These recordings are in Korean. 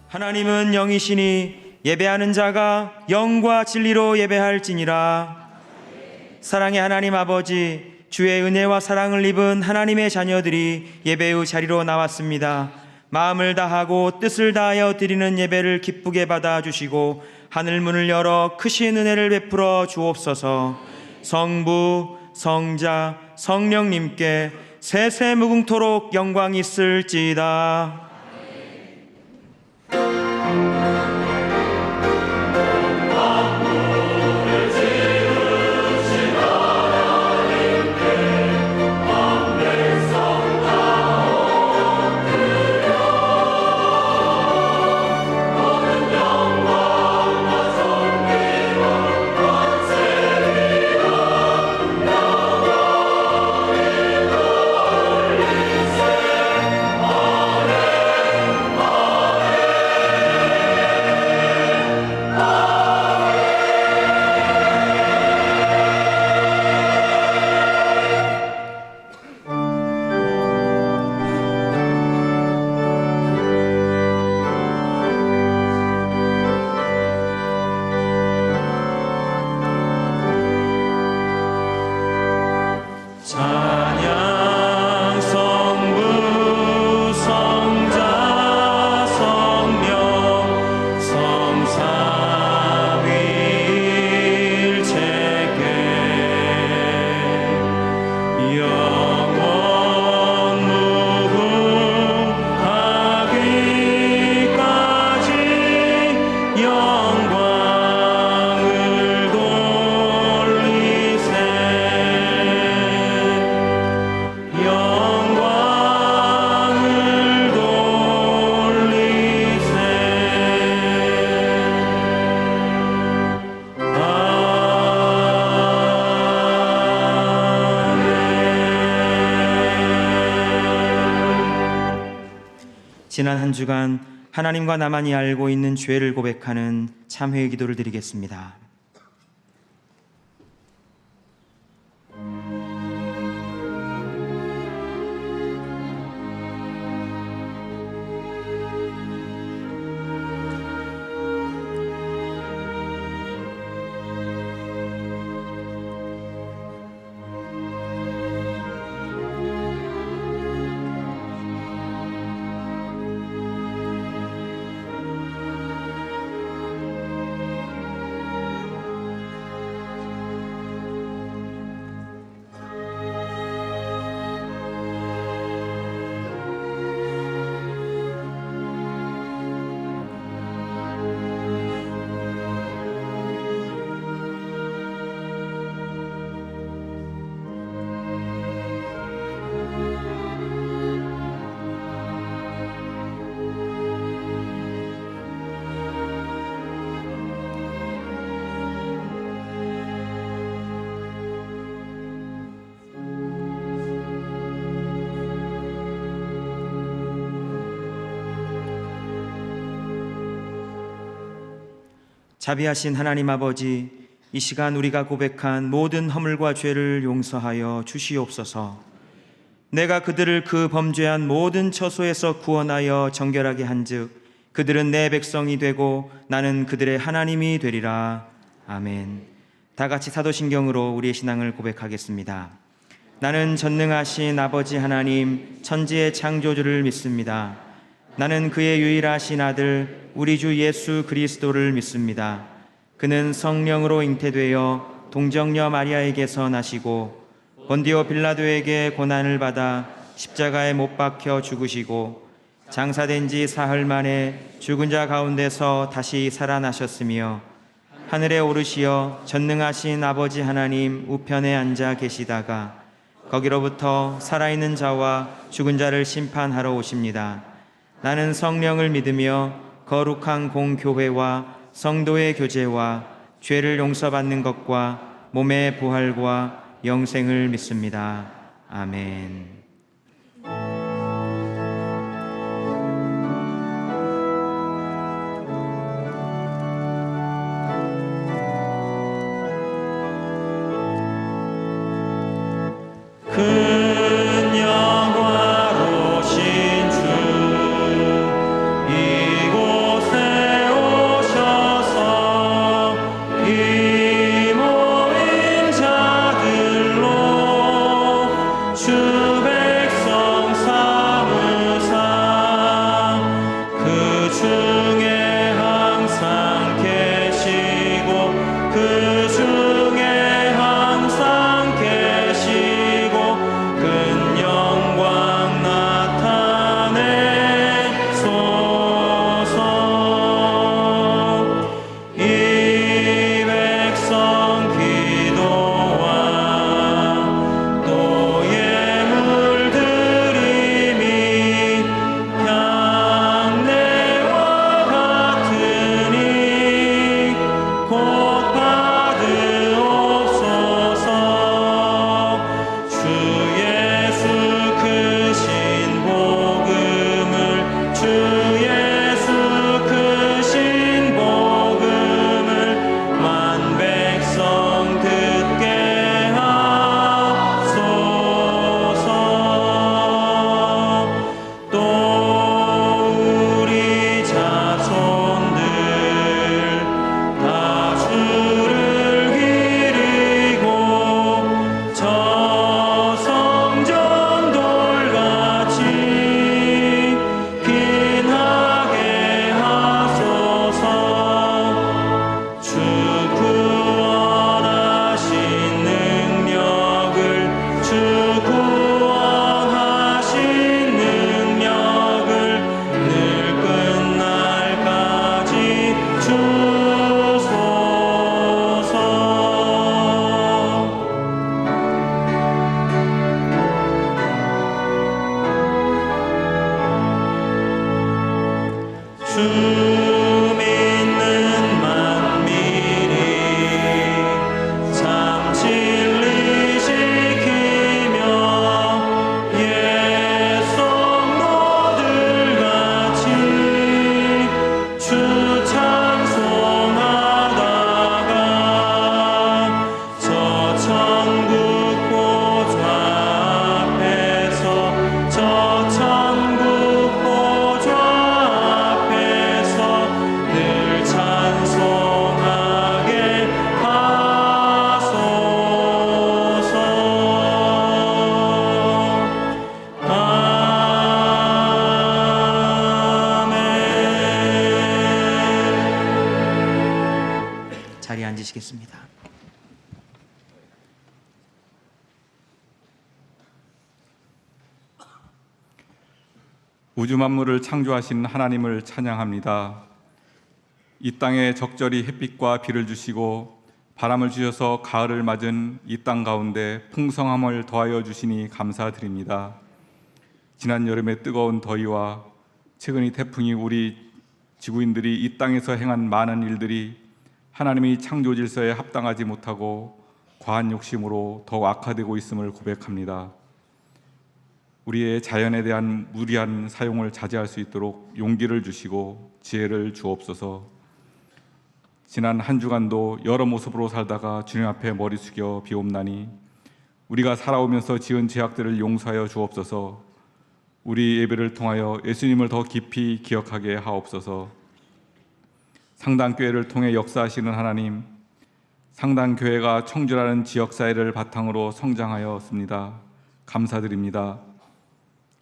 하나님은 영이시니 예배하는 자가 영과 진리로 예배할지니라. 사랑의 하나님 아버지, 주의 은혜와 사랑을 입은 하나님의 자녀들이 예배의 자리로 나왔습니다. 마음을 다하고 뜻을 다하여 드리는 예배를 기쁘게 받아주시고 하늘문을 열어 크신 은혜를 베풀어 주옵소서. 성부, 성자, 성령님께 세세 무궁토록 영광이 있을지이다. 지난 한 주간 하나님과 나만이 알고 있는 죄를 고백하는 참회의 기도를 드리겠습니다. 자비하신 하나님 아버지, 이 시간 우리가 고백한 모든 허물과 죄를 용서하여 주시옵소서. 내가 그들을 그 범죄한 모든 처소에서 구원하여 정결하게 한즉 그들은 내 백성이 되고 나는 그들의 하나님이 되리라. 아멘. 다 같이 사도신경으로 우리의 신앙을 고백하겠습니다. 나는 전능하신 아버지 하나님 천지의 창조주를 믿습니다. 나는 그의 유일하신 아들 우리 주 예수 그리스도를 믿습니다. 그는 성령으로 잉태되어 동정녀 마리아에게서 나시고 본디오 빌라도에게 고난을 받아 십자가에 못 박혀 죽으시고 장사된 지 사흘 만에 죽은 자 가운데서 다시 살아나셨으며 하늘에 오르시어 전능하신 아버지 하나님 우편에 앉아 계시다가 거기로부터 살아있는 자와 죽은 자를 심판하러 오십니다. 나는 성령을 믿으며 거룩한 공교회와 성도의 교제와 죄를 용서받는 것과 몸의 부활과 영생을 믿습니다. 아멘. 큰 영화로신 주 이곳 기도드리겠습니다. 우주 만물을 창조하신 하나님을 찬양합니다. 이 땅에 적절히 햇빛과 비를 주시고 바람을 주셔서 가을을 맞은 이 땅 가운데 풍성함을 더하여 주시니 감사드립니다. 지난 여름의 뜨거운 더위와 최근 이 태풍이 우리 지구인들이 이 땅에서 행한 많은 일들이 하나님의 창조 질서에 합당하지 못하고 과한 욕심으로 더욱 악화되고 있음을 고백합니다. 우리의 자연에 대한 무리한 사용을 자제할 수 있도록 용기를 주시고 지혜를 주옵소서. 지난 한 주간도 여러 모습으로 살다가 주님 앞에 머리 숙여 비옵나니 우리가 살아오면서 지은 죄악들을 용서하여 주옵소서. 우리 예배를 통하여 예수님을 더 깊이 기억하게 하옵소서. 상당교회를 통해 역사하시는 하나님, 상당교회가 청주라는 지역사회를 바탕으로 성장하였습니다. 감사드립니다.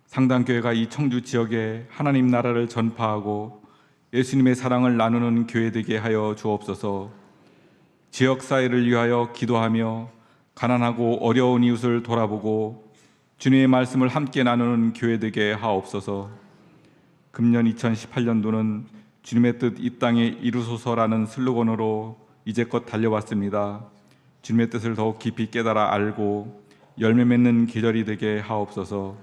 상당교회가 이 청주 지역에 하나님 나라를 전파하고 예수님의 사랑을 나누는 교회 되게 하여 주옵소서. 지역사회를 위하여 기도하며 가난하고 어려운 이웃을 돌아보고 주님의 말씀을 함께 나누는 교회 되게 하옵소서. 금년 2018년도는 주님의 뜻 이 땅에 이루소서라는 슬로건으로 이제껏 달려왔습니다. 주님의 뜻을 더욱 깊이 깨달아 알고 열매 맺는 계절이 되게 하옵소서.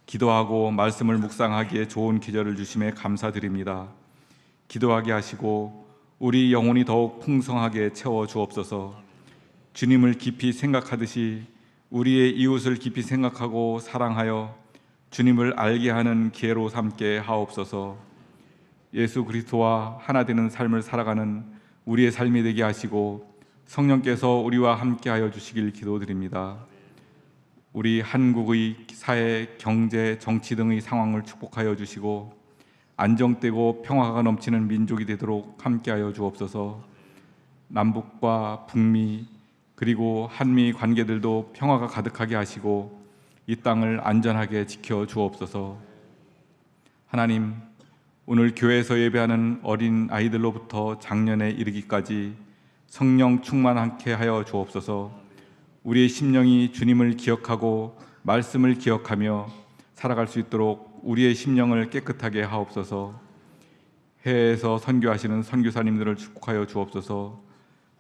기도하고 말씀을 묵상하기에 좋은 계절을 주심에 감사드립니다. 기도하게 하시고 우리 영혼이 더욱 풍성하게 채워 주옵소서. 주님을 깊이 생각하듯이 우리의 이웃을 깊이 생각하고 사랑하여 주님을 알게 하는 기회로 삼게 하옵소서. 예수 그리스도와 하나 되는 삶을 살아가는 우리의 삶이 되게 하시고 성령께서 우리와 함께하여 주시길 기도드립니다. 우리 한국의 사회, 경제, 정치 등의 상황을 축복하여 주시고 안정되고 평화가 넘치는 민족이 되도록 함께하여 주옵소서. 남북과 북미 그리고 한미 관계들도 평화가 가득하게 하시고 이 땅을 안전하게 지켜 주옵소서. 하나님, 오늘 교회에서 예배하는 어린 아이들로부터 장년에 이르기까지 성령 충만하게 하여 주옵소서. 우리의 심령이 주님을 기억하고 말씀을 기억하며 살아갈 수 있도록 우리의 심령을 깨끗하게 하옵소서. 해외에서 선교하시는 선교사님들을 축복하여 주옵소서.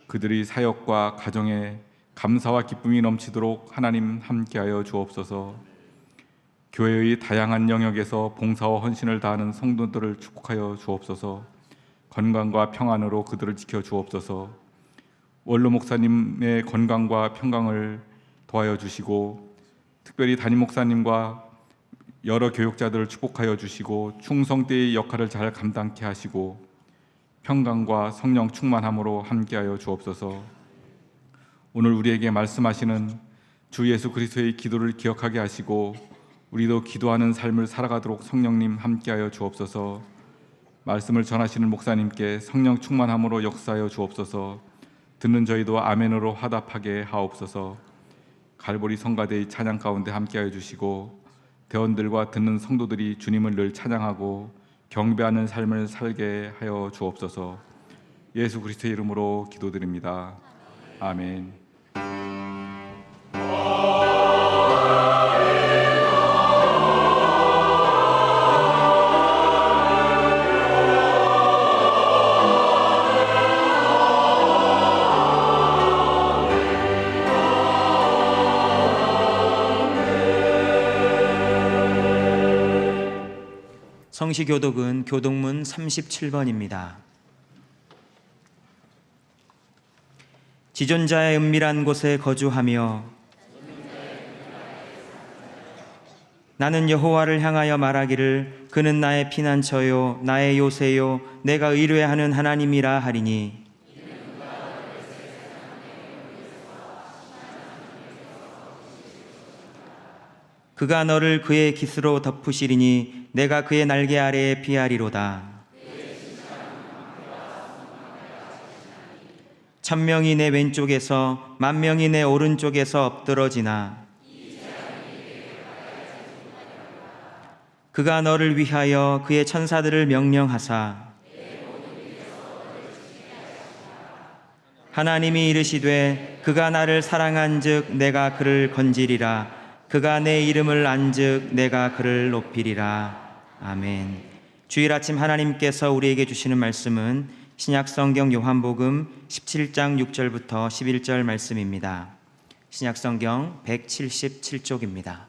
그들의 사역과 가정에 감사와 기쁨이 넘치도록 하나님 함께하여 주옵소서. 교회의 다양한 영역에서 봉사와 헌신을 다하는 성도들을 축복하여 주옵소서. 건강과 평안으로 그들을 지켜 주옵소서. 원로 목사님의 건강과 평강을 도와여 주시고 특별히 담임 목사님과 여러 교육자들을 축복하여 주시고 충성대의 역할을 잘 감당케 하시고 평강과 성령 충만함으로 함께하여 주옵소서. 오늘 우리에게 말씀하시는 주 예수 그리스도의 기도를 기억하게 하시고 우리도 기도하는 삶을 살아가도록 성령님 함께하여 주옵소서. 말씀을 전하시는 목사님께 성령 충만함으로 역사하여 주옵소서. 듣는 저희도 아멘으로 화답하게 하옵소서. 갈보리 성가대의 찬양 가운데 함께하여 주시고 대원들과 듣는 성도들이 주님을 늘 찬양하고 경배하는 삶을 살게 하여 주옵소서. 예수 그리스도의 이름으로 기도드립니다. 아멘. 성시교독은 교독문 37번입니다. 지존자의 은밀한 곳에 거주하며 나는 여호와를 향하여 말하기를 그는 나의 피난처요 나의 요새요 내가 의뢰하는 하나님이라 하리니 그가 너를 그의 깃으로 덮으시리니 내가 그의 날개 아래에 피하리로다. 천명이 내 왼쪽에서 만명이 내 오른쪽에서 엎드러지나 그가 너를 위하여 그의 천사들을 명령하사 하나님이 이르시되 그가 나를 사랑한즉 내가 그를 건지리라. 그가 내 이름을 안즉 내가 그를 높이리라. 아멘. 주일 아침 하나님께서 우리에게 주시는 말씀은 신약성경 요한복음 17장 6절부터 11절 말씀입니다. 신약성경 177쪽입니다.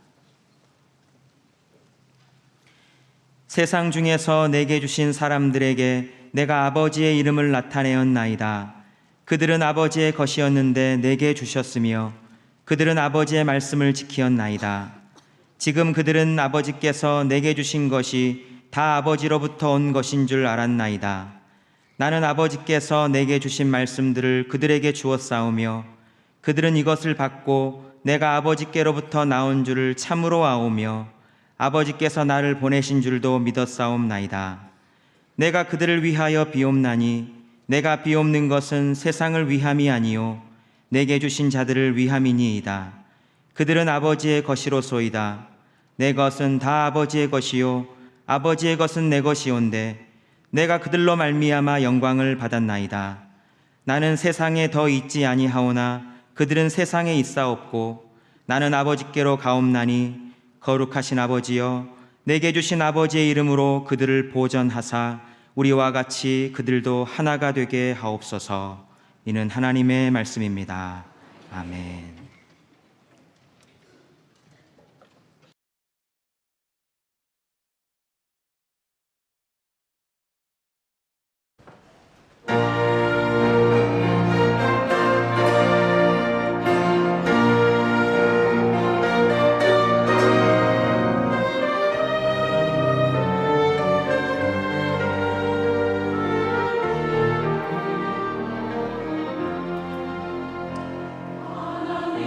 세상 중에서 내게 주신 사람들에게 내가 아버지의 이름을 나타내었나이다. 그들은 아버지의 것이었는데 내게 주셨으며 그들은 아버지의 말씀을 지키었나이다. 지금 그들은 아버지께서 내게 주신 것이 다 아버지로부터 온 것인 줄 알았나이다. 나는 아버지께서 내게 주신 말씀들을 그들에게 주었사오며 그들은 이것을 받고 내가 아버지께로부터 나온 줄을 참으로 아오며 아버지께서 나를 보내신 줄도 믿었사옵나이다. 내가 그들을 위하여 비옵나니 내가 비옵는 것은 세상을 위함이 아니요 내게 주신 자들을 위함이니이다. 그들은 아버지의 것이로소이다. 내 것은 다 아버지의 것이요 아버지의 것은 내 것이온데 내가 그들로 말미암아 영광을 받았나이다. 나는 세상에 더 있지 아니하오나 그들은 세상에 있사옵고 나는 아버지께로 가옵나니 거룩하신 아버지여 내게 주신 아버지의 이름으로 그들을 보전하사 우리와 같이 그들도 하나가 되게 하옵소서. 이는 하나님의 말씀입니다. 아멘. 하나님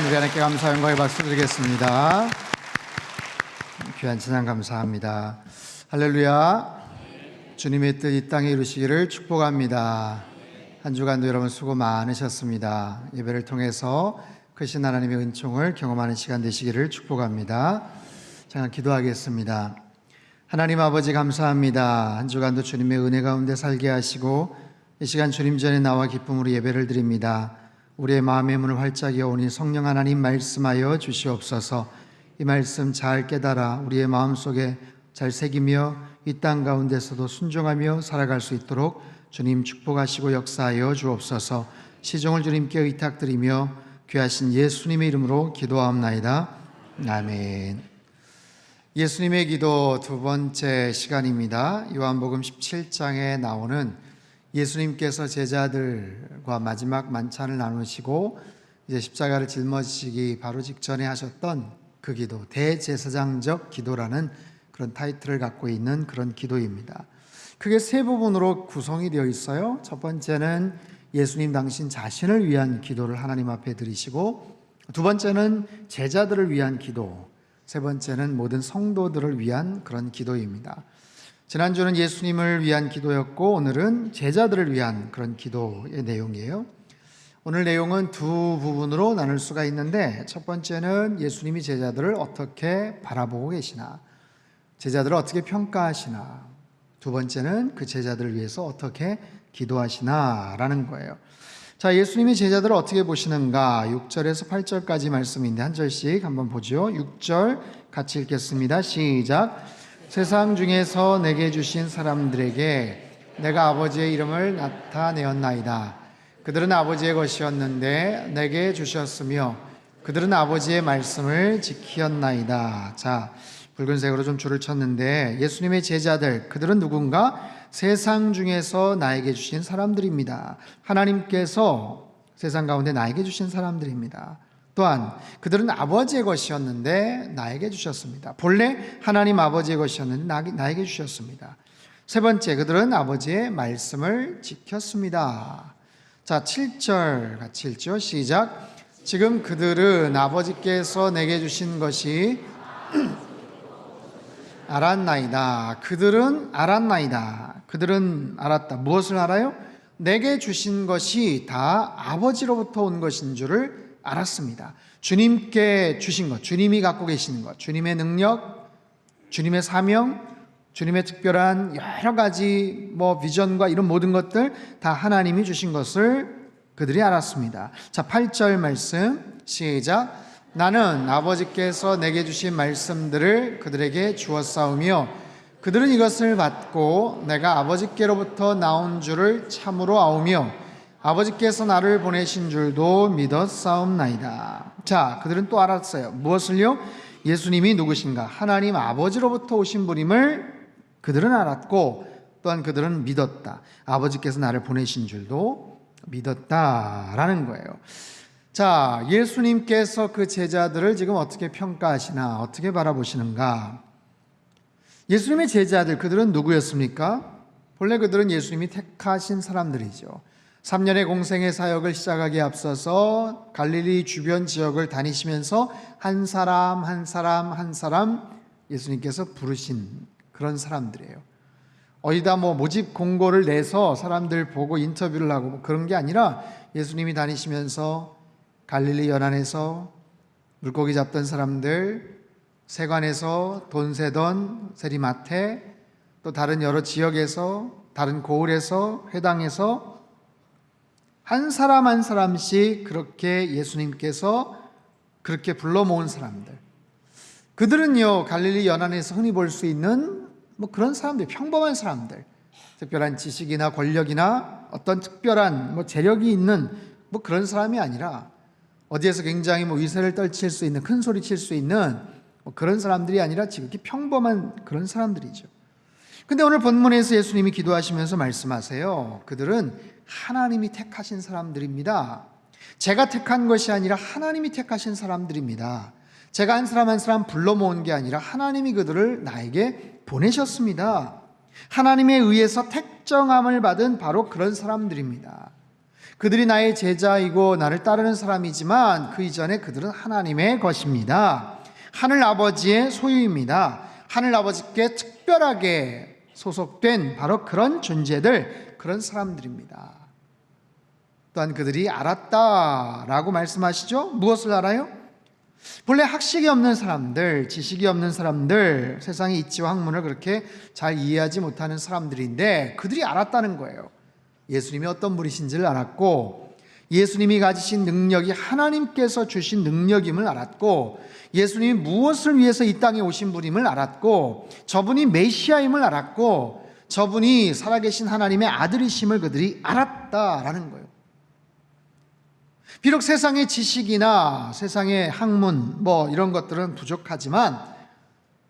우리 하나님께 감사 영광의 박수 드리겠습니다. 귀한 찬양 감사합니다. 할렐루야. 주님의 뜻 이 땅에 이루시기를 축복합니다. 한 주간도 여러분 수고 많으셨습니다. 예배를 통해서 크신 하나님의 은총을 경험하는 시간 되시기를 축복합니다. 잠깐 기도하겠습니다. 하나님 아버지 감사합니다. 한 주간도 주님의 은혜 가운데 살게 하시고 이 시간 주님 전에 나와 기쁨으로 예배를 드립니다. 우리의 마음의 문을 활짝 여오니 성령 하나님 말씀하여 주시옵소서. 이 말씀 잘 깨달아 우리의 마음속에 잘 새기며 이 땅 가운데서도 순종하며 살아갈 수 있도록 주님 축복하시고 역사하여 주옵소서. 시종을 주님께 의탁드리며 귀하신 예수님의 이름으로 기도하옵나이다. 아멘. 예수님의 기도 두 번째 시간입니다. 요한복음 17장에 나오는 예수님께서 제자들과 마지막 만찬을 나누시고 이제 십자가를 짊어지시기 바로 직전에 하셨던 그 기도, 대제사장적 기도라는 그런 타이틀을 갖고 있는 그런 기도입니다. 크게 세 부분으로 구성이 되어 있어요. 첫 번째는 예수님 당신 자신을 위한 기도를 하나님 앞에 드리시고, 두 번째는 제자들을 위한 기도, 세 번째는 모든 성도들을 위한 그런 기도입니다. 지난주는 예수님을 위한 기도였고 오늘은 제자들을 위한 그런 기도의 내용이에요. 오늘 내용은 두 부분으로 나눌 수가 있는데, 첫 번째는 예수님이 제자들을 어떻게 바라보고 계시나, 제자들을 어떻게 평가하시나, 두 번째는 그 제자들을 위해서 어떻게 기도하시나 라는 거예요. 자, 예수님이 제자들을 어떻게 보시는가, 6절에서 8절까지 말씀인데 한 절씩 한번 보죠. 6절 같이 읽겠습니다. 시작. 세상 중에서 내게 주신 사람들에게 내가 아버지의 이름을 나타내었나이다. 그들은 아버지의 것이었는데 내게 주셨으며 그들은 아버지의 말씀을 지키었나이다. 자, 붉은색으로 좀 줄을 쳤는데 예수님의 제자들, 그들은 누군가? 세상 중에서 나에게 주신 사람들입니다. 하나님께서 세상 가운데 나에게 주신 사람들입니다. 또한 그들은 아버지의 것이었는데 나에게 주셨습니다. 본래 하나님 아버지의 것이었는데 나에게 주셨습니다. 세 번째, 그들은 아버지의 말씀을 지켰습니다. 자, 7절 같이 읽죠. 시작. 지금 그들은 아버지께서 내게 주신 것이 알았나이다. 그들은 알았나이다. 그들은 알았다. 무엇을 알아요? 내게 주신 것이 다 아버지로부터 온 것인 줄을 알았습니다. 주님께 주신 것, 주님이 갖고 계시는 것, 주님의 능력, 주님의 사명, 주님의 특별한 여러 가지 비전과 이런 모든 것들 다 하나님이 주신 것을 그들이 알았습니다. 자, 8절 말씀 시작. 나는 아버지께서 내게 주신 말씀들을 그들에게 주었사오며 그들은 이것을 받고 내가 아버지께로부터 나온 줄을 참으로 아오며 아버지께서 나를 보내신 줄도 믿었사옵나이다. 자, 그들은 또 알았어요. 무엇을요? 예수님이 누구신가? 하나님 아버지로부터 오신 분임을 그들은 알았고, 또한 그들은 믿었다. 아버지께서 나를 보내신 줄도 믿었다라는 거예요. 자, 예수님께서 그 제자들을 지금 어떻게 평가하시나, 어떻게 바라보시는가? 예수님의 제자들, 그들은 누구였습니까? 본래 그들은 예수님이 택하신 사람들이죠. 3년의 공생의 사역을 시작하기에 앞서서 갈릴리 주변 지역을 다니시면서 한 사람 한 사람 한 사람 예수님께서 부르신 그런 사람들이에요. 어디다 모집 공고를 내서 사람들 보고 인터뷰를 하고 그런 게 아니라 예수님이 다니시면서 갈릴리 연안에서 물고기 잡던 사람들, 세관에서 돈 세던 세리마테, 또 다른 여러 지역에서, 다른 고을에서, 회당에서 한 사람 한 사람씩 그렇게 예수님께서 그렇게 불러 모은 사람들, 그들은요 갈릴리 연안에서 흔히 볼 수 있는 그런 사람들, 평범한 사람들, 특별한 지식이나 권력이나 어떤 특별한 재력이 있는 그런 사람이 아니라 어디에서 굉장히 위세를 떨칠 수 있는, 큰 소리 칠 수 있는 그런 사람들이 아니라 지극히 평범한 그런 사람들이죠. 근데 오늘 본문에서 예수님이 기도하시면서 말씀하세요. 그들은 하나님이 택하신 사람들입니다. 제가 택한 것이 아니라 하나님이 택하신 사람들입니다. 제가 한 사람 한 사람 불러 모은 게 아니라 하나님이 그들을 나에게 보내셨습니다. 하나님에 의해서 택정함을 받은 바로 그런 사람들입니다. 그들이 나의 제자이고 나를 따르는 사람이지만 그 이전에 그들은 하나님의 것입니다. 하늘 아버지의 소유입니다. 하늘 아버지께 특별하게 소속된 바로 그런 존재들, 그런 사람들입니다. 또한 그들이 알았다라고 말씀하시죠. 무엇을 알아요? 본래 학식이 없는 사람들, 지식이 없는 사람들, 세상의 이치와 학문을 그렇게 잘 이해하지 못하는 사람들인데 그들이 알았다는 거예요. 예수님이 어떤 분이신지를 알았고, 예수님이 가지신 능력이 하나님께서 주신 능력임을 알았고, 예수님이 무엇을 위해서 이 땅에 오신 분임을 알았고, 저분이 메시아임을 알았고, 저분이 살아계신 하나님의 아들이심을 그들이 알았다라는 거예요. 비록 세상의 지식이나 세상의 학문 이런 것들은 부족하지만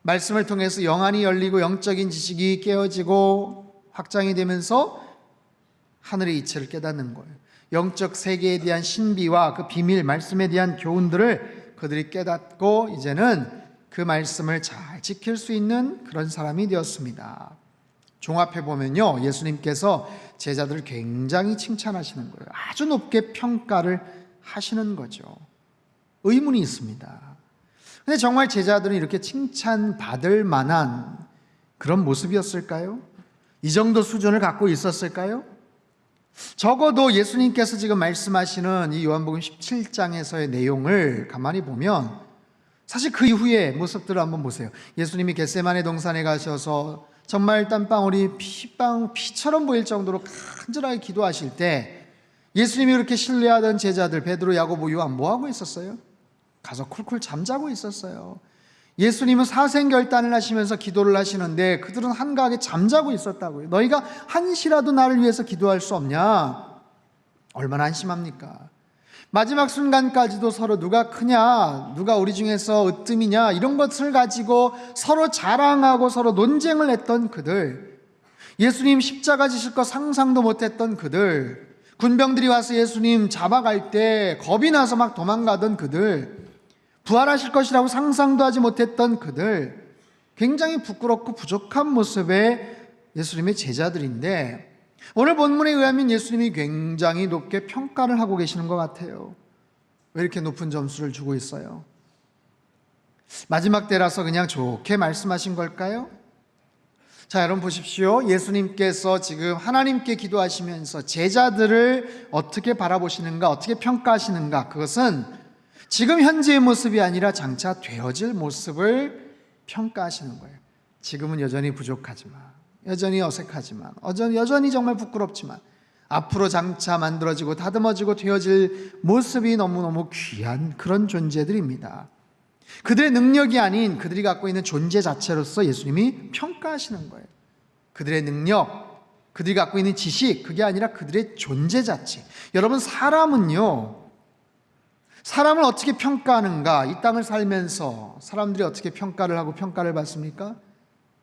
말씀을 통해서 영안이 열리고 영적인 지식이 깨어지고 확장이 되면서 하늘의 이치를 깨닫는 거예요. 영적 세계에 대한 신비와 그 비밀, 말씀에 대한 교훈들을 그들이 깨닫고 이제는 그 말씀을 잘 지킬 수 있는 그런 사람이 되었습니다. 종합해 보면요, 예수님께서 제자들을 굉장히 칭찬하시는 거예요. 아주 높게 평가를 하시는 거죠. 의문이 있습니다. 근데 정말 제자들은 이렇게 칭찬받을 만한 그런 모습이었을까요? 이 정도 수준을 갖고 있었을까요? 적어도 예수님께서 지금 말씀하시는 이 요한복음 17장에서의 내용을 가만히 보면 사실 그 이후의 모습들을 한번 보세요. 예수님이 겟세마네 동산에 가셔서 정말 땀방울이 피처럼 보일 정도로 간절하게 기도하실 때 예수님이 그렇게 신뢰하던 제자들 베드로, 야고보, 요한 뭐하고 있었어요? 가서 쿨쿨 잠자고 있었어요. 예수님은 사생결단을 하시면서 기도를 하시는데 그들은 한가하게 잠자고 있었다고요. 너희가 한시라도 나를 위해서 기도할 수 없냐? 얼마나 한심합니까? 마지막 순간까지도 서로 누가 크냐, 누가 우리 중에서 으뜸이냐, 이런 것을 가지고 서로 자랑하고 서로 논쟁을 했던 그들, 예수님 십자가 지실 거 상상도 못했던 그들, 군병들이 와서 예수님 잡아갈 때 겁이 나서 막 도망가던 그들, 부활하실 것이라고 상상도 하지 못했던 그들, 굉장히 부끄럽고 부족한 모습의 예수님의 제자들인데 오늘 본문에 의하면 예수님이 굉장히 높게 평가를 하고 계시는 것 같아요. 왜 이렇게 높은 점수를 주고 있어요? 마지막 때라서 그냥 좋게 말씀하신 걸까요? 자, 여러분 보십시오. 예수님께서 지금 하나님께 기도하시면서 제자들을 어떻게 바라보시는가, 어떻게 평가하시는가, 그것은 지금 현재의 모습이 아니라 장차 되어질 모습을 평가하시는 거예요. 지금은 여전히 부족하지만, 여전히 어색하지만, 여전히 정말 부끄럽지만 앞으로 장차 만들어지고 다듬어지고 되어질 모습이 너무너무 귀한 그런 존재들입니다. 그들의 능력이 아닌 그들이 갖고 있는 존재 자체로서 예수님이 평가하시는 거예요. 그들의 능력, 그들이 갖고 있는 지식, 그게 아니라 그들의 존재 자체. 여러분, 사람은요, 사람을 어떻게 평가하는가? 이 땅을 살면서 사람들이 어떻게 평가를 하고 평가를 받습니까?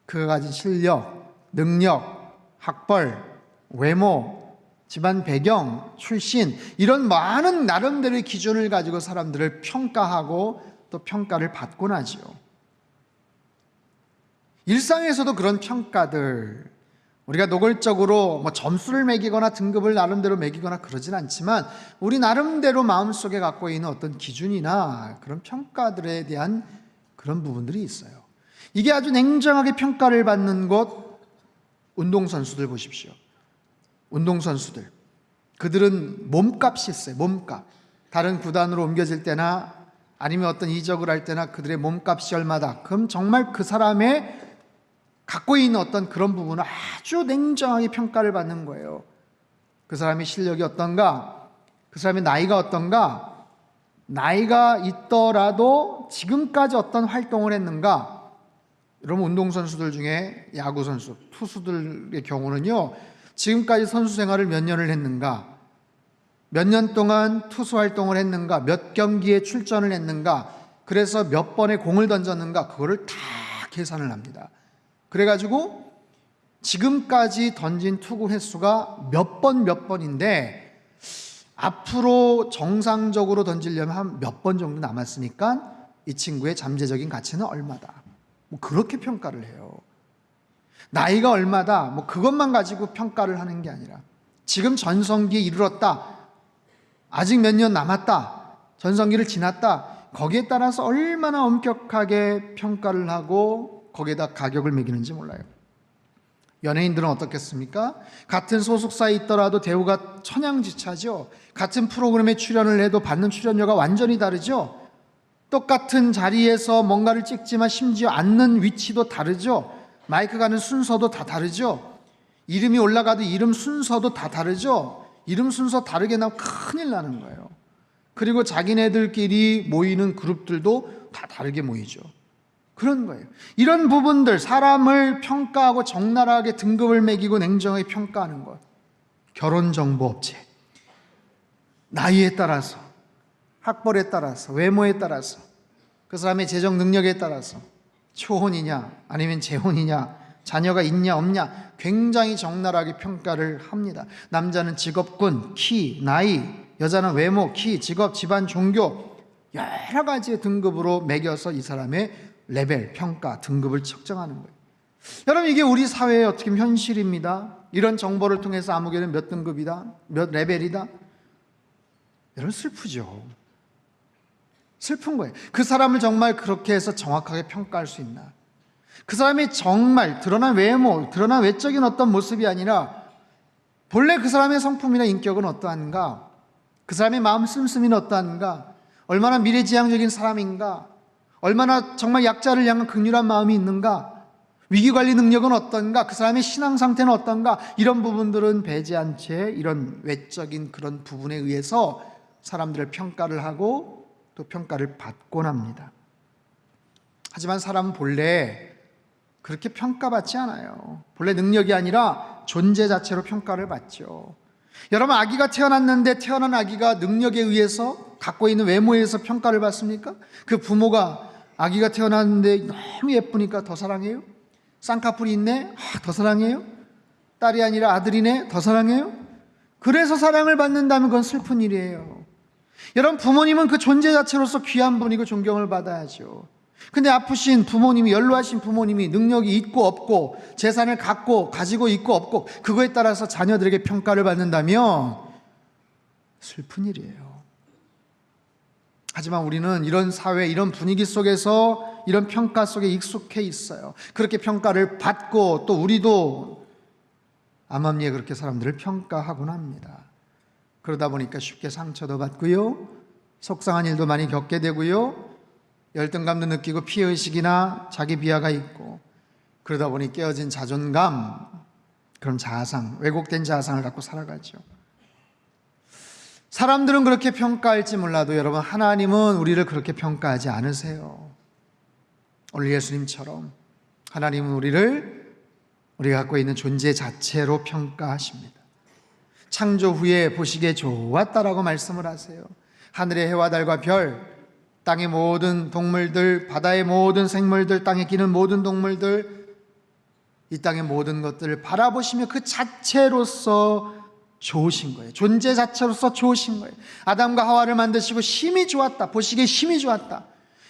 그가 가진 실력, 능력, 학벌, 외모, 집안 배경, 출신, 이런 많은 나름대로의 기준을 가지고 사람들을 평가하고 또 평가를 받곤 하죠. 일상에서도 그런 평가들, 우리가 노골적으로 점수를 매기거나 등급을 나름대로 매기거나 그러진 않지만 우리 나름대로 마음속에 갖고 있는 어떤 기준이나 그런 평가들에 대한 그런 부분들이 있어요. 이게 아주 냉정하게 평가를 받는 곳, 운동선수들 보십시오. 운동선수들, 그들은 몸값이 있어요. 몸값. 다른 구단으로 옮겨질 때나 아니면 어떤 이적을 할 때나 그들의 몸값이 얼마다, 그럼 정말 그 사람의 갖고 있는 어떤 그런 부분을 아주 냉정하게 평가를 받는 거예요. 그 사람의 실력이 어떤가, 그 사람의 나이가 어떤가, 나이가 있더라도 지금까지 어떤 활동을 했는가. 여러분, 운동선수들 중에 야구선수, 투수들의 경우는요, 지금까지 선수 생활을 몇 년을 했는가, 몇 년 동안 투수 활동을 했는가, 몇 경기에 출전을 했는가, 그래서 몇 번의 공을 던졌는가, 그거를 다 계산을 합니다. 그래가지고 지금까지 던진 투구 횟수가 몇 번인데 앞으로 정상적으로 던지려면 한 몇 번 정도 남았으니까 이 친구의 잠재적인 가치는 얼마다, 그렇게 평가를 해요. 나이가 얼마다, 그것만 가지고 평가를 하는 게 아니라 지금 전성기에 이르렀다, 아직 몇 년 남았다, 전성기를 지났다, 거기에 따라서 얼마나 엄격하게 평가를 하고 거기에다 가격을 매기는지 몰라요. 연예인들은 어떻겠습니까? 같은 소속사에 있더라도 대우가 천양지차죠. 같은 프로그램에 출연을 해도 받는 출연료가 완전히 다르죠. 똑같은 자리에서 뭔가를 찍지만 심지어 앉는 위치도 다르죠. 마이크 가는 순서도 다 다르죠. 이름이 올라가도 이름 순서도 다 다르죠. 이름 순서 다르게 나면 큰일 나는 거예요. 그리고 자기네들끼리 모이는 그룹들도 다 다르게 모이죠. 그런 거예요. 이런 부분들, 사람을 평가하고 적나라하게 등급을 매기고 냉정하게 평가하는 것, 결혼정보업체, 나이에 따라서, 학벌에 따라서, 외모에 따라서, 그 사람의 재정 능력에 따라서 초혼이냐 아니면 재혼이냐, 자녀가 있냐 없냐 굉장히 적나라하게 평가를 합니다. 남자는 직업군, 키, 나이, 여자는 외모, 키, 직업, 집안, 종교, 여러 가지의 등급으로 매겨서 이 사람의 레벨, 평가, 등급을 측정하는 거예요. 여러분, 이게 우리 사회의 어떻게 보면 현실입니다. 이런 정보를 통해서 아무개는 몇 등급이다, 몇 레벨이다. 여러분, 슬프죠. 슬픈 거예요. 그 사람을 정말 그렇게 해서 정확하게 평가할 수 있나? 그 사람이 정말 드러난 외모, 드러난 외적인 어떤 모습이 아니라 본래 그 사람의 성품이나 인격은 어떠한가? 그 사람의 마음 씀씀이는 어떠한가? 얼마나 미래지향적인 사람인가? 얼마나 정말 약자를 향한 긍휼한 마음이 있는가? 위기관리 능력은 어떤가? 그 사람의 신앙 상태는 어떤가? 이런 부분들은 배제한 채 이런 외적인 그런 부분에 의해서 사람들을 평가를 하고 또 평가를 받곤 합니다. 하지만 사람은 본래 그렇게 평가받지 않아요. 본래 능력이 아니라 존재 자체로 평가를 받죠. 여러분, 아기가 태어났는데 태어난 아기가 능력에 의해서 갖고 있는 외모에 의해서 평가를 받습니까? 그 부모가 아기가 태어났는데 너무 예쁘니까 더 사랑해요? 쌍꺼풀이 있네? 더 사랑해요? 딸이 아니라 아들이네? 더 사랑해요? 그래서 사랑을 받는다면 그건 슬픈 일이에요. 여러분, 부모님은 그 존재 자체로서 귀한 분이고 존경을 받아야죠. 근데 아프신 부모님이, 연로하신 부모님이 능력이 있고 없고 재산을 가지고 있고 없고 그거에 따라서 자녀들에게 평가를 받는다면 슬픈 일이에요. 하지만 우리는 이런 사회, 이런 분위기 속에서 이런 평가 속에 익숙해 있어요. 그렇게 평가를 받고 또 우리도 암암리에 그렇게 사람들을 평가하곤 합니다. 그러다 보니까 쉽게 상처도 받고요, 속상한 일도 많이 겪게 되고요, 열등감도 느끼고 피해의식이나 자기 비하가 있고, 그러다 보니 깨어진 자존감, 그런 자아상, 왜곡된 자아상을 갖고 살아가죠. 사람들은 그렇게 평가할지 몰라도 여러분, 하나님은 우리를 그렇게 평가하지 않으세요. 오늘 예수님처럼 하나님은 우리가 갖고 있는 존재 자체로 평가하십니다. 창조 후에 보시기에 좋았다라고 말씀을 하세요. 하늘의 해와 달과 별, 땅의 모든 동물들, 바다의 모든 생물들, 땅에 기는 모든 동물들, 이 땅의 모든 것들을 바라보시며 그 자체로서 좋으신 거예요. 존재 자체로서 좋으신 거예요. 아담과 하와를 만드시고 심히 좋았다, 보시기에 심히 좋았다.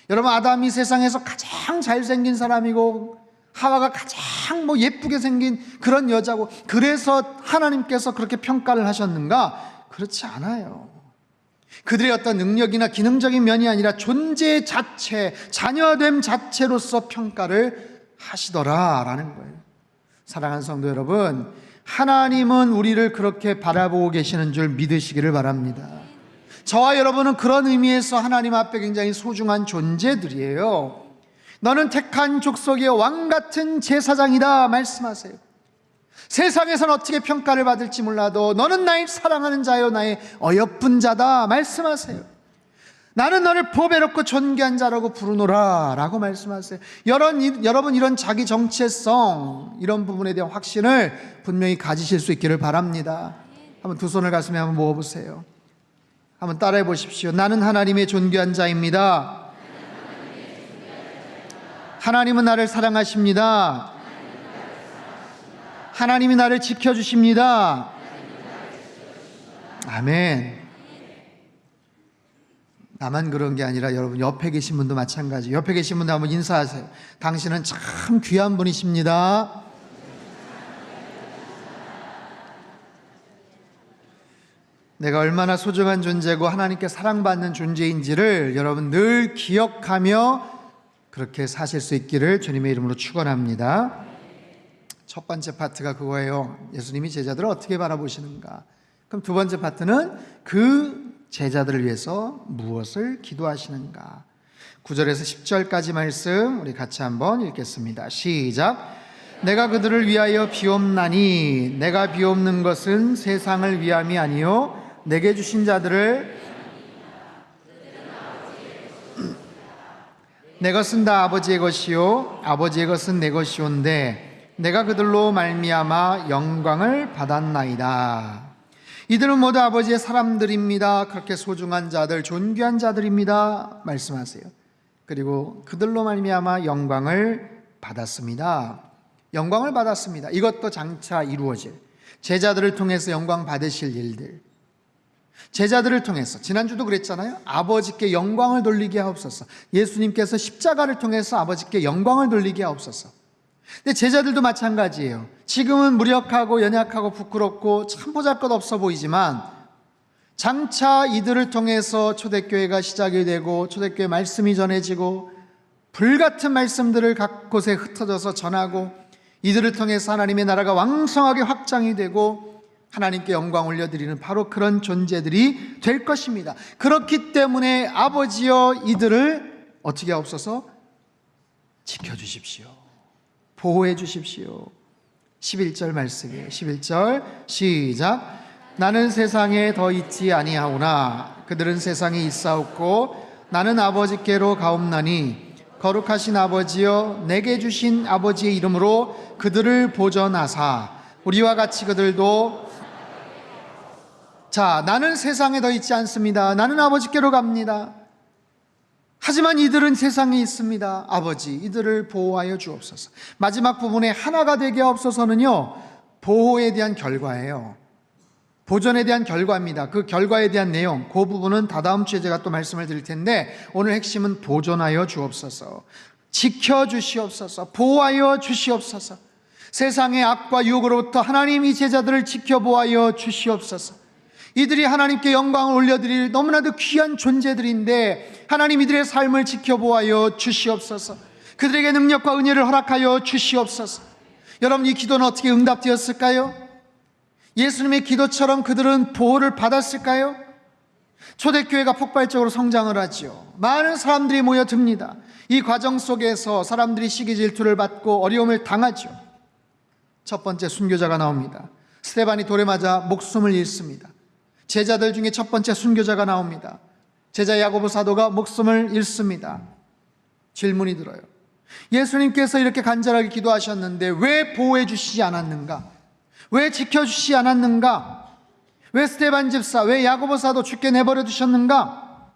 여러분, 아담이 세상에서 가장 잘생긴 사람이고 하와가 가장 예쁘게 생긴 그런 여자고, 그래서 하나님께서 그렇게 평가를 하셨는가? 그렇지 않아요. 그들의 어떤 능력이나 기능적인 면이 아니라 존재 자체, 자녀됨 자체로서 평가를 하시더라라는 거예요. 사랑하는 성도 여러분, 하나님은 우리를 그렇게 바라보고 계시는 줄 믿으시기를 바랍니다. 저와 여러분은 그런 의미에서 하나님 앞에 굉장히 소중한 존재들이에요. 너는 택한 족속의 왕같은 제사장이다 말씀하세요. 세상에서는 어떻게 평가를 받을지 몰라도 너는 나의 사랑하는 자요, 나의 어여쁜 자다 말씀하세요. 나는 너를 보배롭고 존귀한 자라고 부르노라 라고 말씀하세요. 여러분, 이런 자기 정체성, 이런 부분에 대한 확신을 분명히 가지실 수 있기를 바랍니다. 한번 두 손을 가슴에 한번 모아보세요. 한번 따라해 보십시오. 나는 하나님의 존귀한 자입니다. 하나님은 나를 사랑하십니다. 하나님이 나를 지켜주십니다. 아멘. 나만 그런 게 아니라 여러분, 옆에 계신 분도 마찬가지. 옆에 계신 분도 한번 인사하세요. 당신은 참 귀한 내가 얼마나 소중한 존재고 하나님께 사랑받는 존재인지를 여러분 늘 기억하며 그렇게 사실 수 있기를 주님의 이름으로 축원합니다. 첫 번째 파트가 그거예요. 예수님이 제자들을 어떻게 바라보시는가. 그럼 두 번째 파트는 그 제자들을 위해서 무엇을 기도하시는가. 9절에서 10절까지 말씀 우리 같이 한번 읽겠습니다. 시작. 내가 그들을 위하여 비옵나니 내가 비옵는 것은 세상을 위함이 아니요 내게 주신 자들을 내 것은 다 아버지의 것이요 아버지의 것은 내 것이온데 내가 그들로 말미암아 영광을 받았나이다. 이들은 모두 아버지의 사람들입니다. 그렇게 소중한 자들, 존귀한 자들입니다 말씀하세요. 그리고 그들로 말미암아 영광을 받았습니다. 영광을 받았습니다. 이것도 장차 이루어질, 제자들을 통해서 영광 받으실 일들, 제자들을 통해서, 지난주도 그랬잖아요. 아버지께 영광을 돌리게 하옵소서. 예수님께서 십자가를 통해서 아버지께 영광을 돌리게 하옵소서. 근데 제자들도 마찬가지예요. 지금은 무력하고 연약하고 부끄럽고 참 보잘것없어 보이지만 장차 이들을 통해서 초대교회가 시작이 되고 초대교회 말씀이 전해지고 불같은 말씀들을 각 곳에 흩어져서 전하고 이들을 통해서 하나님의 나라가 왕성하게 확장이 되고 하나님께 영광 올려드리는 바로 그런 존재들이 될 것입니다. 그렇기 때문에 아버지여 이들을 어떻게 하옵소서? 지켜주십시오. 보호해 주십시오. 11절 말씀이에요. 11절 시작. 나는 세상에 더 있지 아니하오나 그들은 세상에 있사옵고 나는 아버지께로 가옵나니 거룩하신 아버지여 내게 주신 아버지의 이름으로 그들을 보전하사 우리와 같이 그들도 자, 나는 세상에 더 있지 않습니다. 나는 아버지께로 갑니다. 하지만 이들은 세상에 있습니다. 아버지, 이들을 보호하여 주옵소서. 마지막 부분에 하나가 되게 하옵소서는요, 보호에 대한 결과예요. 보존에 대한 결과입니다. 그 결과에 대한 내용, 그 부분은 다다음 주에 제가 또 말씀을 드릴 텐데 오늘 핵심은 보존하여 주옵소서, 지켜주시옵소서, 보호하여 주시옵소서. 세상의 악과 유혹으로부터 하나님 이 제자들을 지켜보아여 주시옵소서. 이들이 하나님께 영광을 올려드릴 너무나도 귀한 존재들인데 하나님 이들의 삶을 지켜보아여 주시옵소서. 그들에게 능력과 은혜를 허락하여 주시옵소서. 여러분, 이 기도는 어떻게 응답되었을까요? 예수님의 기도처럼 그들은 보호를 받았을까요? 초대교회가 폭발적으로 성장을 하지요. 많은 사람들이 모여듭니다. 이 과정 속에서 사람들이 시기 질투를 받고 어려움을 당하죠. 첫 번째 순교자가 나옵니다. 스데반이 돌에 맞아 목숨을 잃습니다. 제자들 중에 첫 번째 순교자가 나옵니다. 제자 야고보 사도가 목숨을 잃습니다. 질문이 들어요. 예수님께서 이렇게 간절하게 기도하셨는데 왜 보호해 주시지 않았는가? 왜 지켜주시지 않았는가? 왜 스데반 집사, 왜 야고보 사도 죽게 내버려 두셨는가?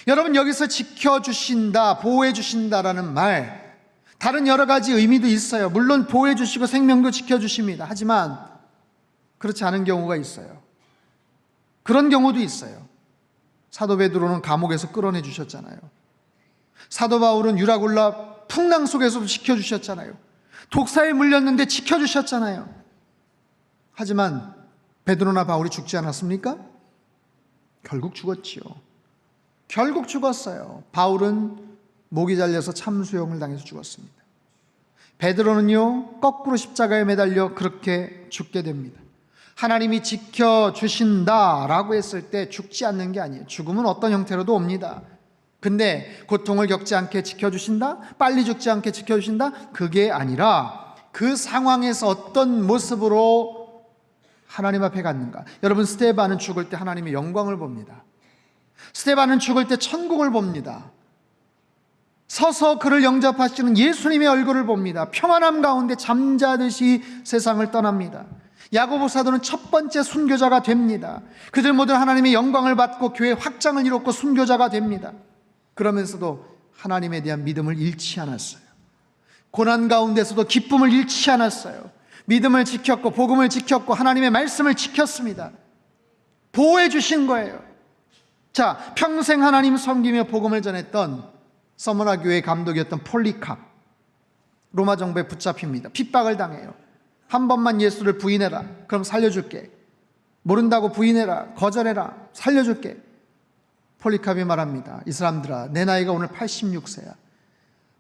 여러분, 여기서 지켜주신다, 보호해 주신다라는 말, 다른 여러 가지 의미도 있어요. 물론 보호해 주시고 생명도 지켜주십니다. 하지만 그렇지 않은 경우가 있어요. 그런 경우도 있어요. 사도 베드로는 감옥에서 끌어내 주셨잖아요. 사도 바울은 유라굴라 풍랑 속에서도 지켜주셨잖아요. 독사에 물렸는데 지켜주셨잖아요. 하지만 베드로나 바울이 죽지 않았습니까? 결국 죽었지요. 결국 죽었어요. 바울은 목이 잘려서 참수형을 당해서 죽었습니다. 베드로는요, 거꾸로 십자가에 매달려 그렇게 죽게 됩니다. 하나님이 지켜주신다라고 했을 때 죽지 않는 게 아니에요. 죽음은 어떤 형태로도 옵니다. 근데 고통을 겪지 않게 지켜주신다? 빨리 죽지 않게 지켜주신다? 그게 아니라 그 상황에서 어떤 모습으로 하나님 앞에 갔는가. 여러분, 스데반은 죽을 때 하나님의 영광을 봅니다. 스데반은 죽을 때 천국을 봅니다. 서서 그를 영접하시는 예수님의 얼굴을 봅니다. 평안함 가운데 잠자듯이 세상을 떠납니다. 야고보 사도는 첫 번째 순교자가 됩니다. 그들 모두 하나님의 영광을 받고 교회 확장을 이뤘고 순교자가 됩니다. 그러면서도 하나님에 대한 믿음을 잃지 않았어요. 고난 가운데서도 기쁨을 잃지 않았어요. 믿음을 지켰고 복음을 지켰고 하나님의 말씀을 지켰습니다. 보호해 주신 거예요. 자, 평생 하나님 섬기며 복음을 전했던 서머나 교회의 감독이었던 폴리캅, 로마 정부에 붙잡힙니다. 핍박을 당해요. 한 번만 예수를 부인해라, 그럼 살려줄게. 모른다고 부인해라, 거절해라, 살려줄게. 폴리카비 말합니다. 이 사람들아, 내 나이가 오늘 86세야.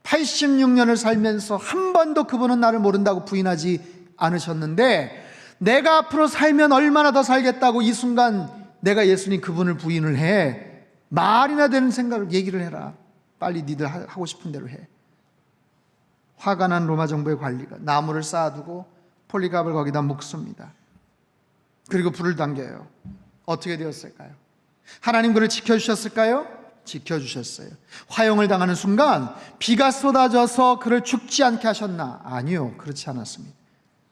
86년을 살면서 한 번도 그분은 나를 모른다고 부인하지 않으셨는데, 내가 앞으로 살면 얼마나 더 살겠다고 이 순간 내가 예수님 그분을 부인을 해. 말이나 되는 생각을 얘기를 해라. 빨리 니들 하고 싶은 대로 해. 화가 난 로마 정부의 관리가 나무를 쌓아두고 폴리갑을 거기다 묶습니다. 그리고 불을 당겨요. 어떻게 되었을까요? 하나님 그를 지켜주셨을까요? 지켜주셨어요. 화형을 당하는 순간 비가 쏟아져서 그를 죽지 않게 하셨나? 아니요, 그렇지 않았습니다.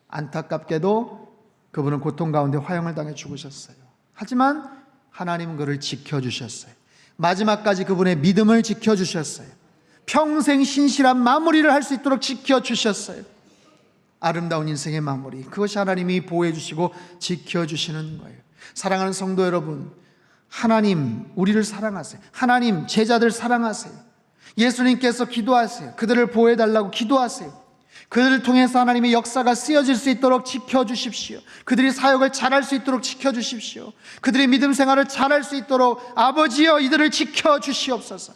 안타깝게도 그분은 고통 가운데 화형을 당해 죽으셨어요. 하지만 하나님은 그를 지켜주셨어요. 마지막까지 그분의 믿음을 지켜주셨어요. 평생 신실한 마무리를 할 수 있도록 지켜주셨어요. 아름다운 인생의 마무리, 그것이 하나님이 보호해 주시고 지켜주시는 거예요. 사랑하는 성도 여러분, 하나님 우리를 사랑하세요. 하나님 제자들 사랑하세요. 예수님께서 기도하세요. 그들을 보호해 달라고 기도하세요. 그들을 통해서 하나님의 역사가 쓰여질 수 있도록 지켜주십시오. 그들이 사역을 잘할 수 있도록 지켜주십시오. 그들의 믿음 생활을 잘할 수 있도록 아버지여 이들을 지켜주시옵소서.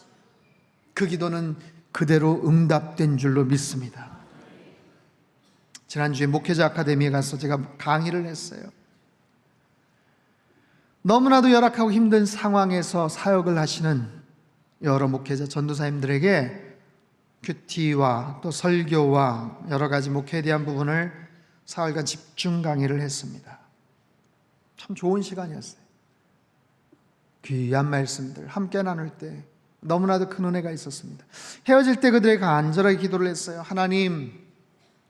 그 기도는 그대로 응답된 줄로 믿습니다. 지난주에 목회자 아카데미에 가서 제가 강의를 했어요. 너무나도 열악하고 힘든 상황에서 사역을 하시는 여러 목회자 전도사님들에게 큐티와 또 설교와 여러 가지 목회에 대한 부분을 4월간 집중 강의를 했습니다. 참 좋은 시간이었어요. 귀한 말씀들 함께 나눌 때 너무나도 큰 은혜가 있었습니다. 헤어질 때 그들에게 간절하게 기도를 했어요. 하나님,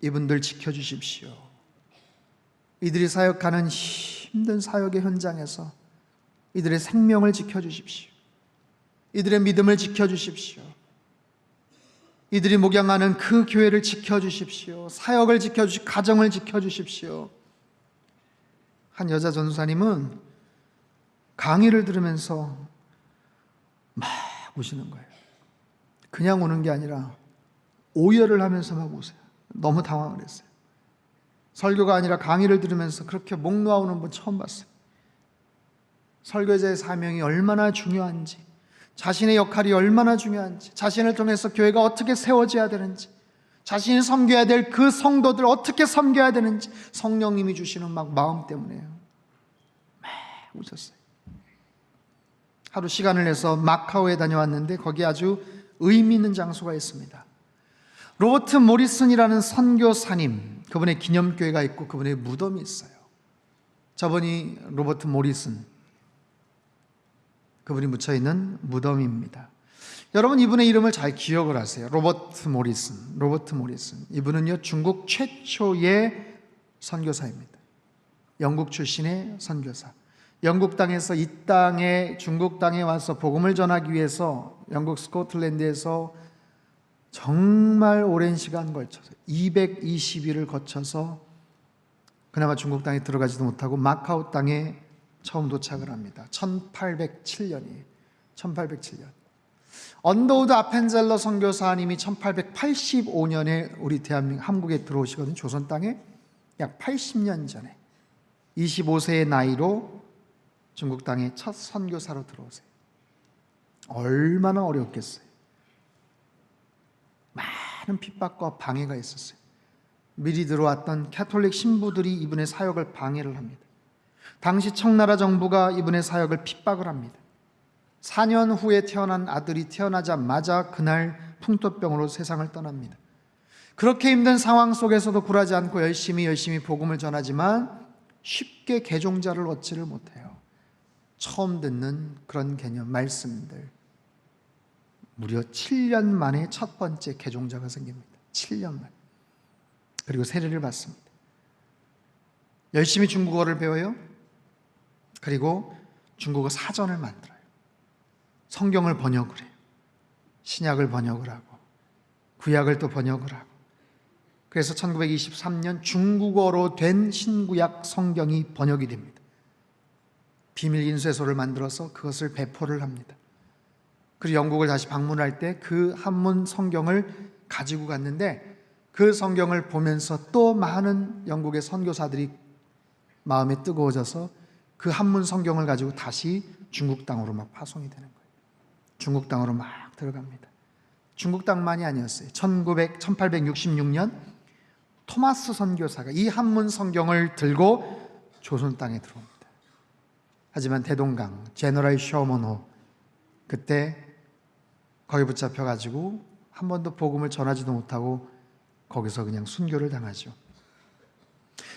이분들 지켜주십시오. 이들이 사역하는 힘든 사역의 현장에서 이들의 생명을 지켜주십시오. 이들의 믿음을 지켜주십시오. 이들이 목양하는 그 교회를 지켜주십시오. 사역을 지켜주시고 가정을 지켜주십시오. 한 여자 전도사님은 강의를 들으면서 막 우시는 거예요. 그냥 우는 게 아니라 오열을 하면서 막 우세요. 너무 당황을 했어요. 설교가 아니라 강의를 들으면서 그렇게 목 놓아 우는 분 처음 봤어요. 설교자의 사명이 얼마나 중요한지, 자신의 역할이 얼마나 중요한지, 자신을 통해서 교회가 어떻게 세워져야 되는지, 자신이 섬겨야 될 그 성도들 어떻게 섬겨야 되는지 성령님이 주시는 막 마음 때문에요. 막 우셨어요. 하루 시간을 내서 마카오에 다녀왔는데 거기 아주 의미 있는 장소가 있습니다. 로버트 모리슨이라는 선교사님, 그분의 기념교회가 있고 그분의 무덤이 있어요. 저분이 로버트 모리슨, 그분이 묻혀있는 무덤입니다. 여러분 이분의 이름을 잘 기억을 하세요. 로버트 모리슨. 이분은요 중국 최초의 선교사입니다. 영국 출신의 선교사. 영국 땅에서 이 땅에, 중국 땅에 와서 복음을 전하기 위해서 영국 스코틀랜드에서 정말 오랜 시간 걸쳐서 220일을 거쳐서 그나마 중국 땅에 들어가지도 못하고 마카오 땅에 처음 도착을 합니다. 1807년이에요. 1807년. 언더우드 아펜젤러 선교사님이 1885년에 우리 대한민국 한국에 들어오시거든요. 조선 땅에 약 80년 전에 25세의 나이로 중국 땅에 첫 선교사로 들어오세요. 얼마나 어려웠겠어요. 많은 핍박과 방해가 있었어요. 미리 들어왔던 캐톨릭 신부들이 이분의 사역을 방해를 합니다. 당시 청나라 정부가 이분의 사역을 핍박을 합니다. 4년 후에 태어난 아들이 태어나자마자 그날 풍토병으로 세상을 떠납니다. 그렇게 힘든 상황 속에서도 굴하지 않고 열심히 복음을 전하지만 쉽게 개종자를 얻지를 못해요. 처음 듣는 그런 개념, 말씀들. 무려 7년 만에 첫 번째 개종자가 생깁니다. 7년 만에. 그리고 세례를 받습니다. 열심히 중국어를 배워요. 그리고 중국어 사전을 만들어요. 성경을 번역을 해요. 신약을 번역을 하고 구약을 또 번역을 하고, 그래서 1923년 중국어로 된 신구약 성경이 번역이 됩니다. 비밀 인쇄소를 만들어서 그것을 배포를 합니다. 그리고 영국을 다시 방문할 때 그 한문 성경을 가지고 갔는데 그 성경을 보면서 또 많은 영국의 선교사들이 마음에 뜨거워져서 그 한문 성경을 가지고 다시 중국 땅으로 막 파송이 되는 거예요. 중국 땅으로 막 들어갑니다. 중국 땅만이 아니었어요. 1866년 토마스 선교사가 이 한문 성경을 들고 조선 땅에 들어옵니다. 하지만 대동강 제너럴 셔먼호 그때 거기 붙잡혀가지고 한 번도 복음을 전하지도 못하고 거기서 그냥 순교를 당하죠.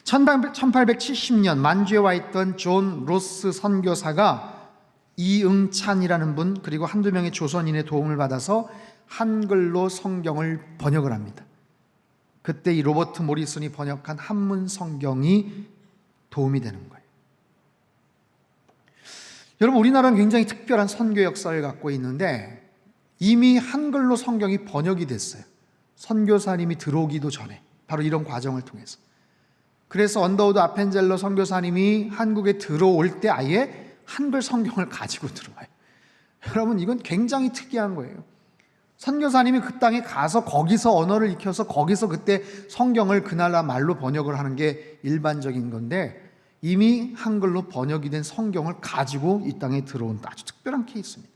1870년 만주에 와 있던 존 로스 선교사가 이응찬이라는 분 그리고 한두 명의 조선인의 도움을 받아서 한글로 성경을 번역을 합니다. 그때 이 로버트 모리슨이 번역한 한문 성경이 도움이 되는 거예요. 여러분, 우리나라는 굉장히 특별한 선교 역사를 갖고 있는데 이미 한글로 성경이 번역이 됐어요. 선교사님이 들어오기도 전에 바로 이런 과정을 통해서. 그래서 언더우드 아펜젤러 선교사님이 한국에 들어올 때 아예 한글 성경을 가지고 들어와요. 여러분, 이건 굉장히 특이한 거예요. 선교사님이 그 땅에 가서 거기서 언어를 익혀서 거기서 그때 성경을 그 나라 말로 번역을 하는 게 일반적인 건데 이미 한글로 번역이 된 성경을 가지고 이 땅에 들어온 아주 특별한 케이스입니다.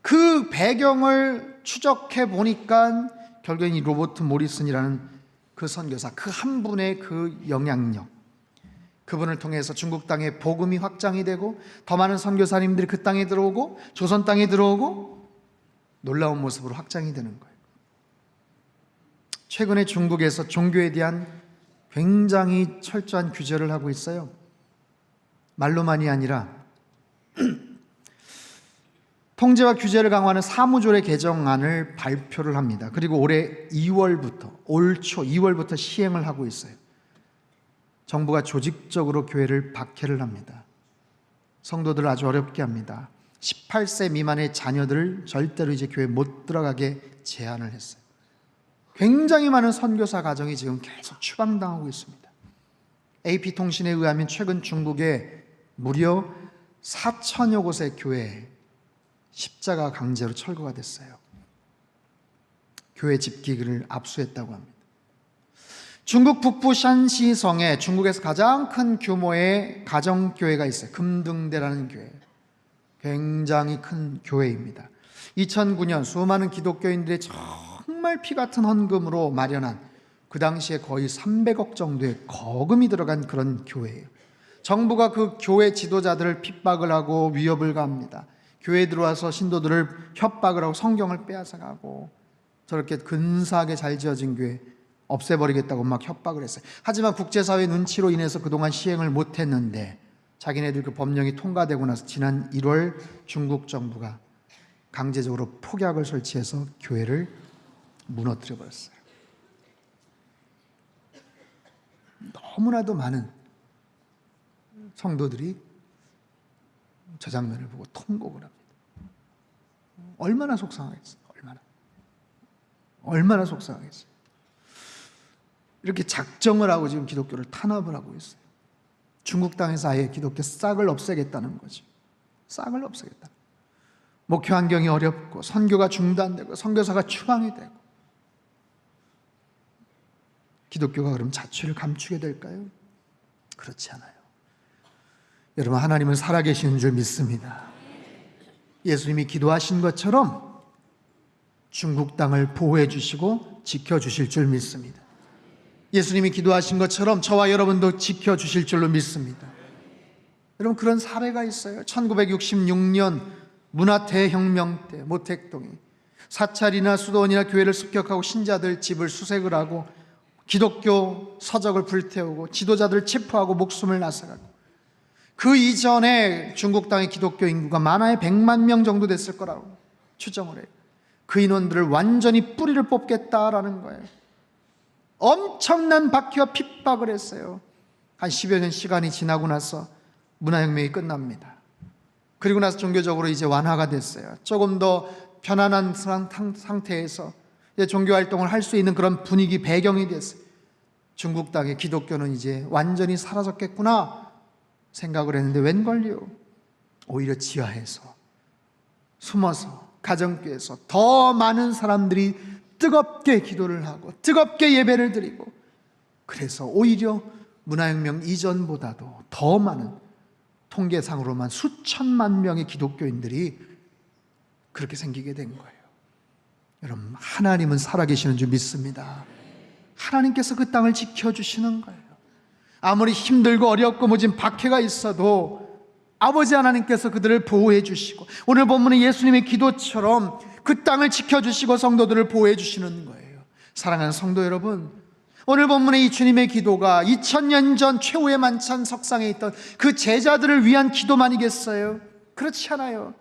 그 배경을 추적해 보니까 결국엔 이 로버트 모리슨이라는 그 선교사, 그 한 분의 그 영향력, 그분을 통해서 중국 땅에 복음이 확장이 되고 더 많은 선교사님들이 그 땅에 들어오고 조선 땅에 들어오고 놀라운 모습으로 확장이 되는 거예요. 최근에 중국에서 종교에 대한 굉장히 철저한 규제를 하고 있어요. 말로만이 아니라 통제와 규제를 강화하는 사무조례 개정안을 발표를 합니다. 그리고 올해 2월부터, 올 초 2월부터 시행을 하고 있어요. 정부가 조직적으로 교회를 박해를 합니다. 성도들을 아주 어렵게 합니다. 18세 미만의 자녀들을 절대로 이제 교회 못 들어가게 제한을 했어요. 굉장히 많은 선교사 가정이 지금 계속 추방당하고 있습니다. AP통신에 의하면 최근 중국에 무려 4천여 곳의 교회에 십자가 강제로 철거가 됐어요. 교회 집기를 압수했다고 합니다. 중국 북부 샨시성에 중국에서 가장 큰 규모의 가정교회가 있어요. 금등대라는 교회. 굉장히 큰 교회입니다. 2009년 수많은 기독교인들의 정말 피 같은 헌금으로 마련한 그 당시에 거의 300억 정도의 거금이 들어간 그런 교회예요. 정부가 그 교회 지도자들을 핍박을 하고 위협을 가합니다. 교회에 들어와서 신도들을 협박을 하고 성경을 빼앗아가고 저렇게 근사하게 잘 지어진 교회 없애버리겠다고 막 협박을 했어요. 하지만 국제사회 눈치로 인해서 그동안 시행을 못했는데 자기네들 그 법령이 통과되고 나서 지난 1월 중국 정부가 강제적으로 폭약을 설치해서 교회를 무너뜨려 버렸어요. 너무나도 많은 성도들이 저 장면을 보고 통곡을 합니다. 얼마나 속상하겠어요. 얼마나 속상하겠어요. 이렇게 작정을 하고 지금 기독교를 탄압을 하고 있어요. 중국 땅에서 아예 기독교 싹을 없애겠다는 거죠. 싹을 없애겠다. 목회 환경이 어렵고 선교가 중단되고 선교사가 추방이 되고 기독교가 그럼 자취를 감추게 될까요? 그렇지 않아요. 여러분, 하나님은 살아계시는 줄 믿습니다. 예수님이 기도하신 것처럼 중국 땅을 보호해 주시고 지켜주실 줄 믿습니다. 예수님이 기도하신 것처럼 저와 여러분도 지켜주실 줄로 믿습니다. 여러분, 그런 사례가 있어요. 1966년 문화 대혁명 때 모택동이 사찰이나 수도원이나 교회를 습격하고 신자들 집을 수색을 하고 기독교 서적을 불태우고 지도자들을 체포하고 목숨을 앗아가고 그 이전에 중국 땅의 기독교 인구가 많아야 100만 명 정도 됐을 거라고 추정을 해요. 그 인원들을 완전히 뿌리를 뽑겠다라는 거예요. 엄청난 박해와 핍박을 했어요. 한 10여 년 시간이 지나고 나서 문화혁명이 끝납니다. 그리고 나서 종교적으로 이제 완화가 됐어요. 조금 더 편안한 상태에서 이제 종교활동을 할 수 있는 그런 분위기 배경이 됐어요. 중국 땅의 기독교는 이제 완전히 사라졌겠구나 생각을 했는데 웬걸요? 오히려 지하에서 숨어서 가정교회에서 더 많은 사람들이 뜨겁게 기도를 하고 뜨겁게 예배를 드리고 그래서 오히려 문화혁명 이전보다도 더 많은 통계상으로만 수천만 명의 기독교인들이 그렇게 생기게 된 거예요. 여러분, 하나님은 살아계시는 줄 믿습니다. 하나님께서 그 땅을 지켜주시는 거예요. 아무리 힘들고 어렵고 모진 박해가 있어도 아버지 하나님께서 그들을 보호해 주시고, 오늘 본문의 예수님의 기도처럼 그 땅을 지켜주시고 성도들을 보호해 주시는 거예요. 사랑하는 성도 여러분, 오늘 본문의 이 주님의 기도가 2000년 전 최후의 만찬 석상에 있던 그 제자들을 위한 기도만이겠어요? 그렇지 않아요.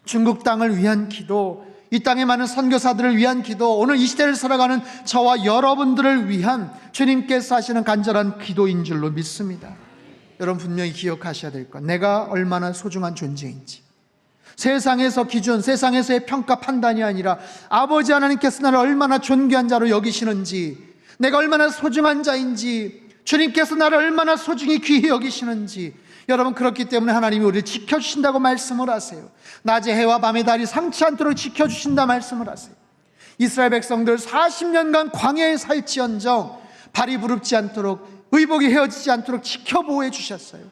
중국 땅을 위한 기도, 이 땅에 많은 선교사들을 위한 기도, 오늘 이 시대를 살아가는 저와 여러분들을 위한 주님께서 하시는 간절한 기도인 줄로 믿습니다. 여러분, 분명히 기억하셔야 될 것, 내가 얼마나 소중한 존재인지, 세상에서 기준, 세상에서의 평가 판단이 아니라 아버지 하나님께서 나를 얼마나 존귀한 자로 여기시는지, 내가 얼마나 소중한 자인지, 주님께서 나를 얼마나 소중히 귀히 여기시는지, 여러분, 그렇기 때문에 하나님이 우리를 지켜주신다고 말씀을 하세요. 낮에 해와 밤의 달이 상치 않도록 지켜주신다 말씀을 하세요. 이스라엘 백성들 40년간 광야에 살지언정 발이 부릅지 않도록, 의복이 헤어지지 않도록 지켜보호해 주셨어요.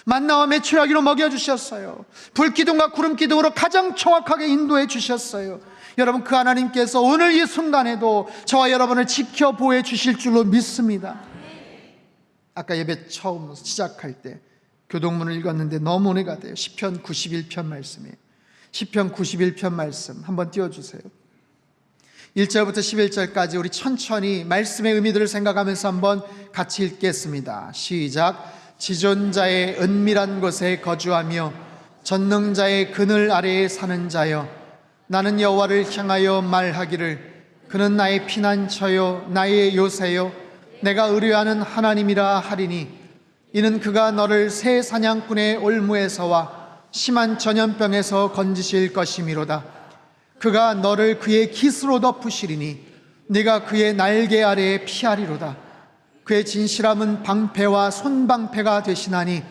만나와 메추라기로 먹여주셨어요. 불기둥과 구름기둥으로 가장 정확하게 인도해 주셨어요. 여러분, 그 하나님께서 오늘 이 순간에도 저와 여러분을 지켜보호해 주실 줄로 믿습니다. 아까 예배 처음 시작할 때 교동문을 읽었는데 너무 은혜가 돼요. 시편 91편 말씀이에요. 시편 91편 말씀 한번 띄워주세요. 1절부터 11절까지 우리 천천히 말씀의 의미들을 생각하면서 한번 같이 읽겠습니다. 시작. 지존자의 은밀한 곳에 거주하며 전능자의 그늘 아래에 사는 자여, 나는 여호와를 향하여 말하기를 그는 나의 피난처요 나의 요새요 내가 의뢰하는 하나님이라 하리니, 이는 그가 너를 새 사냥꾼의 올무에서와 심한 전염병에서 건지실 것이미로다. 그가 너를 그의 깃으로 덮으시리니 네가 그의 날개 아래에 피하리로다. 그의 진실함은 방패와 손방패가 되시나니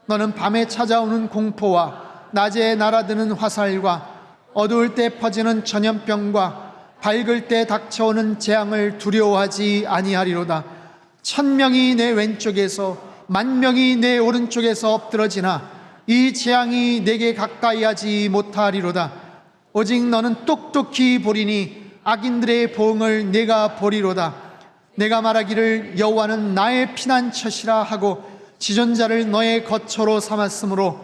너는 밤에 찾아오는 공포와 낮에 날아드는 화살과 어두울 때 퍼지는 전염병과 밝을 때 닥쳐오는 재앙을 두려워하지 아니하리로다. 1000명이 내 왼쪽에서 10,000명이 내 오른쪽에서 엎드러지나 이 재앙이 내게 가까이 하지 못하리로다. 오직 너는 똑똑히 보리니 악인들의 보응을 내가 보리로다. 내가 말하기를 여호와는 나의 피난처시라 하고 지존자를 너의 거처로 삼았으므로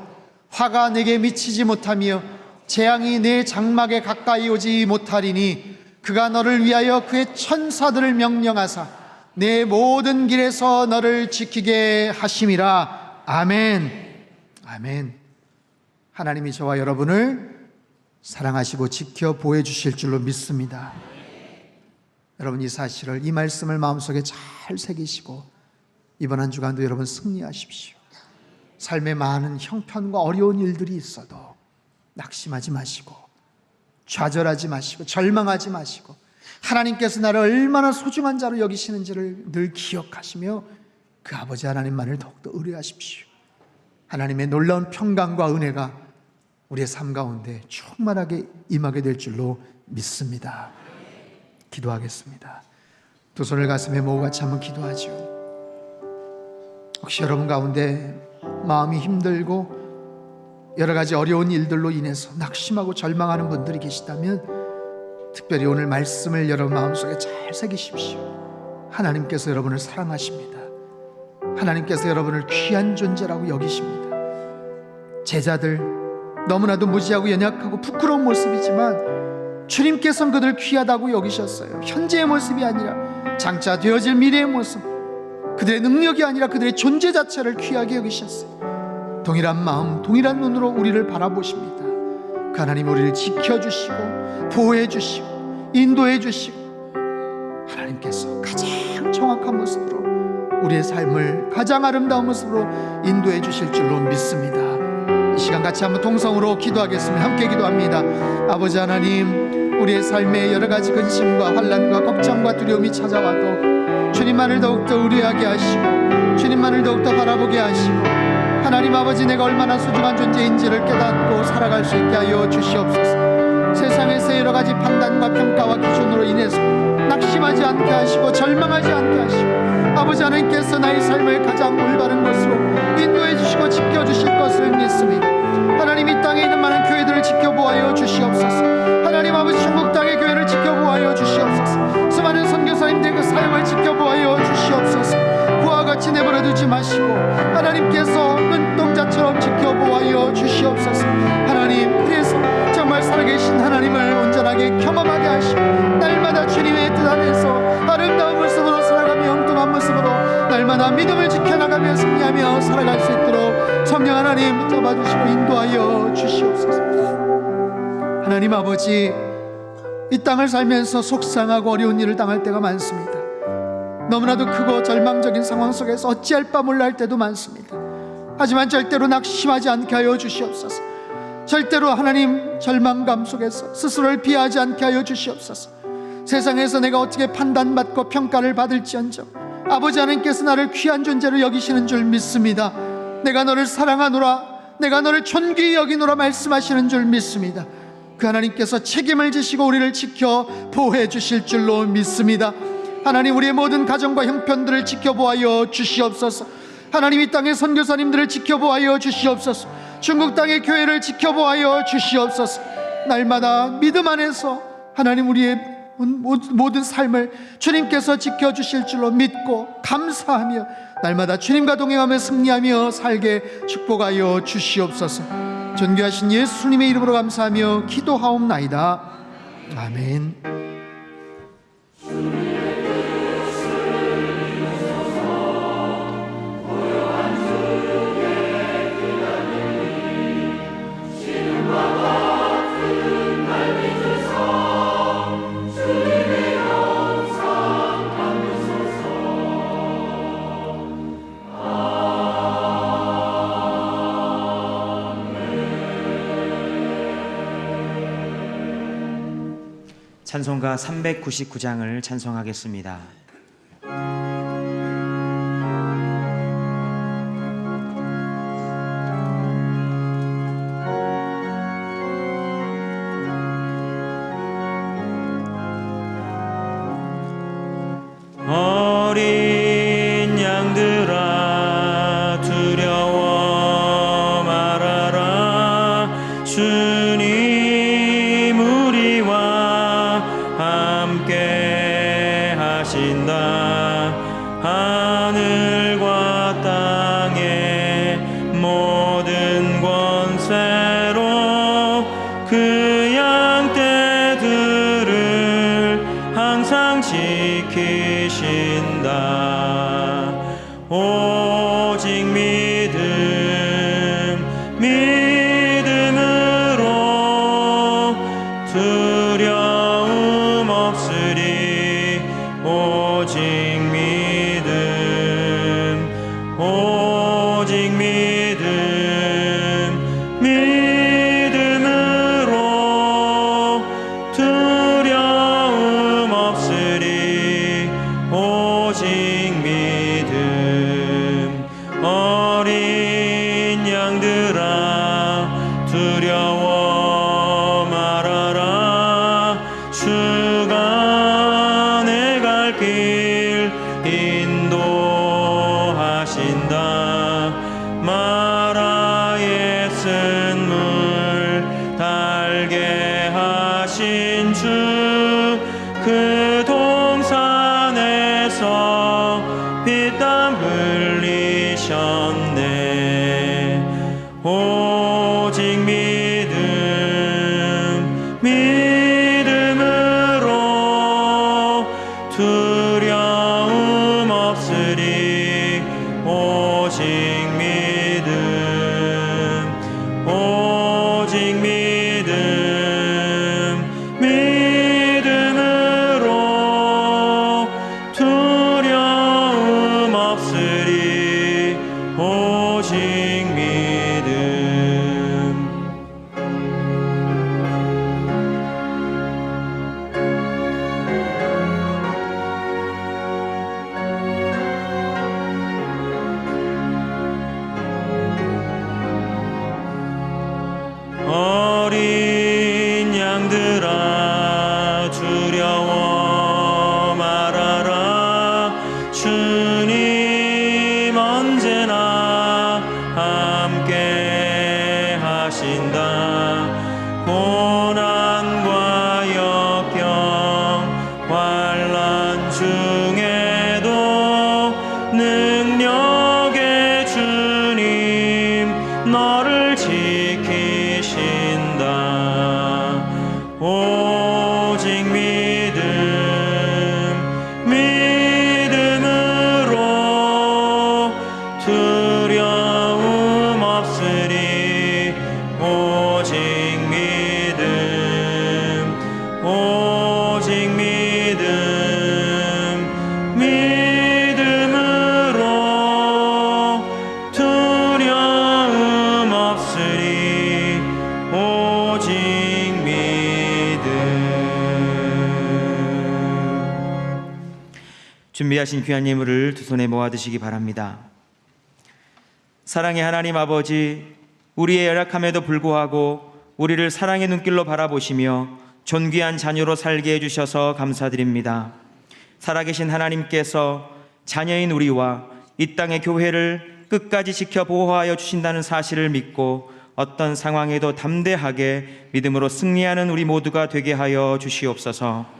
화가 내게 미치지 못하며 재앙이 내 장막에 가까이 오지 못하리니, 그가 너를 위하여 그의 천사들을 명령하사 내 모든 길에서 너를 지키게 하심이라. 아멘. 아멘. 하나님이 저와 여러분을 사랑하시고 지켜 보호해 주실 줄로 믿습니다. 여러분, 이 사실을, 이 말씀을 마음속에 잘 새기시고 이번 한 주간도 여러분 승리하십시오. 삶에 많은 형편과 어려운 일들이 있어도 낙심하지 마시고 좌절하지 마시고 절망하지 마시고 하나님께서 나를 얼마나 소중한 자로 여기시는지를 늘 기억하시며 그 아버지 하나님만을 더욱더 의뢰하십시오. 하나님의 놀라운 평강과 은혜가 우리의 삶 가운데 충만하게 임하게 될 줄로 믿습니다. 기도하겠습니다. 두 손을 가슴에 모으고 같이 한번 기도하죠. 혹시 여러분 가운데 마음이 힘들고 여러 가지 어려운 일들로 인해서 낙심하고 절망하는 분들이 계시다면 특별히 오늘 말씀을 여러분 마음속에 잘 새기십시오. 하나님께서 여러분을 사랑하십니다. 하나님께서 여러분을 귀한 존재라고 여기십니다. 제자들 너무나도 무지하고 연약하고 부끄러운 모습이지만 주님께서는 그들 귀하다고 여기셨어요. 현재의 모습이 아니라 장차 되어질 미래의 모습, 그들의 능력이 아니라 그들의 존재 자체를 귀하게 여기셨어요. 동일한 마음, 동일한 눈으로 우리를 바라보십니다. 그 하나님 우리를 지켜주시고 보호해 주시고 인도해 주시고 하나님께서 가장 정확한 모습으로 우리의 삶을 가장 아름다운 모습으로 인도해 주실 줄로 믿습니다. 이 시간 같이 한번 동성으로 기도하겠습니다. 함께 기도합니다. 아버지 하나님, 우리의 삶에 여러 가지 근심과 환난과 걱정과 두려움이 찾아와도 주님만을 더욱더 의뢰하게 하시고 주님만을 더욱더 바라보게 하시고 하나님 아버지, 내가 얼마나 소중한 존재인지를 깨닫고 살아갈 수 있게 하여 주시옵소서. 세상에서 여러 가지 판단과 평가와 기준으로 인해서 낙심하고 낙심하지 않게 하시고 절망하지 않게 하시고 아버지 하나님께서 나의 삶을 가장 올바른 것으로 인도해 주시고 지켜주실 것을 믿습니다. 하나님, 이 땅에 있는 많은 교회들을 지켜보아여 주시옵소서. 하나님 아버지, 중국 땅의 교회를 지켜보아여 주시옵소서. 수많은 선교사님들의 그 사역을 지켜보아여 주시옵소서. 그와 같이 내버려 두지 마시고 하나님께서 눈동자처럼 지켜보아여 주시옵소서. 하나님, 그래서 정말 살아계신 하나님을 온전하게 경험하게 하시고 날마다 주님의 뜻 안에서 아름다운 모습으로 살아가며 엉뚱한 모습으로 날마다 믿음을 지켜나가며 승리하며 살아갈 수 있도록 성령 하나님 잡아주시고 인도하여 주시옵소서. 하나님 아버지, 이 땅을 살면서 속상하고 어려운 일을 당할 때가 많습니다. 너무나도 크고 절망적인 상황 속에서 어찌할 바 몰라 할 때도 많습니다. 하지만 절대로 낙심하지 않게 하여 주시옵소서. 절대로 하나님 절망감 속에서 스스로를 비하하지 않게 하여 주시옵소서. 세상에서 내가 어떻게 판단받고 평가를 받을지언정 아버지 하나님께서 나를 귀한 존재로 여기시는 줄 믿습니다. 내가 너를 사랑하노라, 내가 너를 존귀히 여기노라 말씀하시는 줄 믿습니다. 그 하나님께서 책임을 지시고 우리를 지켜 보호해 주실 줄로 믿습니다. 하나님, 우리의 모든 가정과 형편들을 지켜보아여 주시옵소서. 하나님, 이 땅의 선교사님들을 지켜보아여 주시옵소서. 중국 땅의 교회를 지켜보아여 주시옵소서. 날마다 믿음 안에서 하나님 우리의 모든 삶을 주님께서 지켜주실 줄로 믿고 감사하며 날마다 주님과 동행하며 승리하며 살게 축복하여 주시옵소서. 존귀하신 예수님의 이름으로 감사하며 기도하옵나이다. 아멘. 찬송가 399장을 찬송하겠습니다. 어린 양들아 두려워 말아라. 주님 우리와 함께 하신다. 하늘과 땅의 모든 권세로 그 양떼들을 항상 지키신다. 오직 믿음으로 두려움 없으리. 오직 믿음으로 두려움 없으리. 오직 믿음. 어린 양들아 두려워 말아라. 주가 내 갈 길 인도하신다. 마라의 쓴 물 달게 하신 주, 그 동산에서 피땀 흘리셨네. 오직 믿음으로 두려움 없으리. 오직 믿음으로 준비하신 귀한 예물을 두 손에 모아 드시기 바랍니다. 사랑의 하나님 아버지, 우리의 열악함에도 불구하고 우리를 사랑의 눈길로 바라보시며 존귀한 자녀로 살게 해주셔서 감사드립니다. 살아계신 하나님께서 자녀인 우리와 이 땅의 교회를 끝까지 지켜 보호하여 주신다는 사실을 믿고 어떤 상황에도 담대하게 믿음으로 승리하는 우리 모두가 되게 하여 주시옵소서.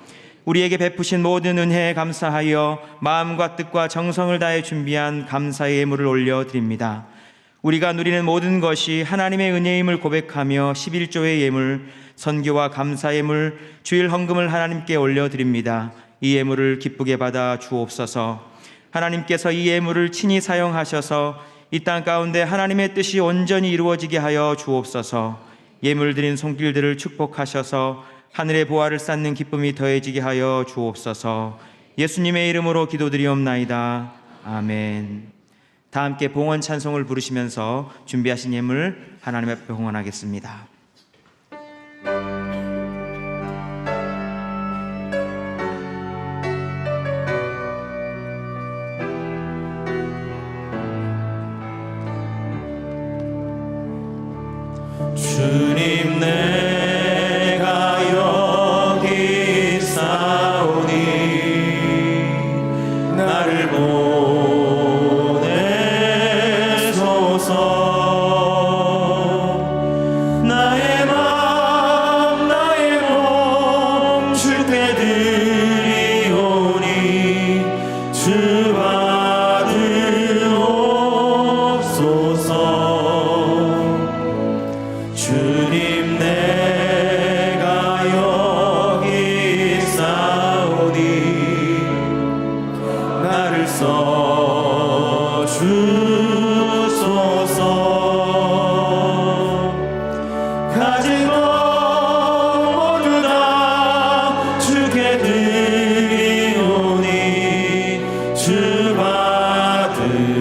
우리에게 베푸신 모든 은혜에 감사하여 마음과 뜻과 정성을 다해 준비한 감사의 예물을 올려드립니다. 우리가 누리는 모든 것이 하나님의 은혜임을 고백하며 11조의 예물, 선교와 감사 예물, 주일 헌금을 하나님께 올려드립니다. 이 예물을 기쁘게 받아 주옵소서. 하나님께서 이 예물을 친히 사용하셔서 이 땅 가운데 하나님의 뜻이 온전히 이루어지게 하여 주옵소서. 예물 드린 손길들을 축복하셔서 하늘의 보화를 쌓는 기쁨이 더해지게 하여 주옵소서. 예수님의 이름으로 기도드리옵나이다. 아멘. 다 함께 봉헌 찬송을 부르시면서 준비하신 예물 하나님 앞에 봉헌하겠습니다. 주님 내가 여기 있사오니 나를 보내소서. 나의 맘 나의 몸 주께 드리오니 주 받으옵소서. 주님 내가 여기 있사오니 나를 써주소서. 가진 것 모두 다 주께 드리오니 주 받으옵소서.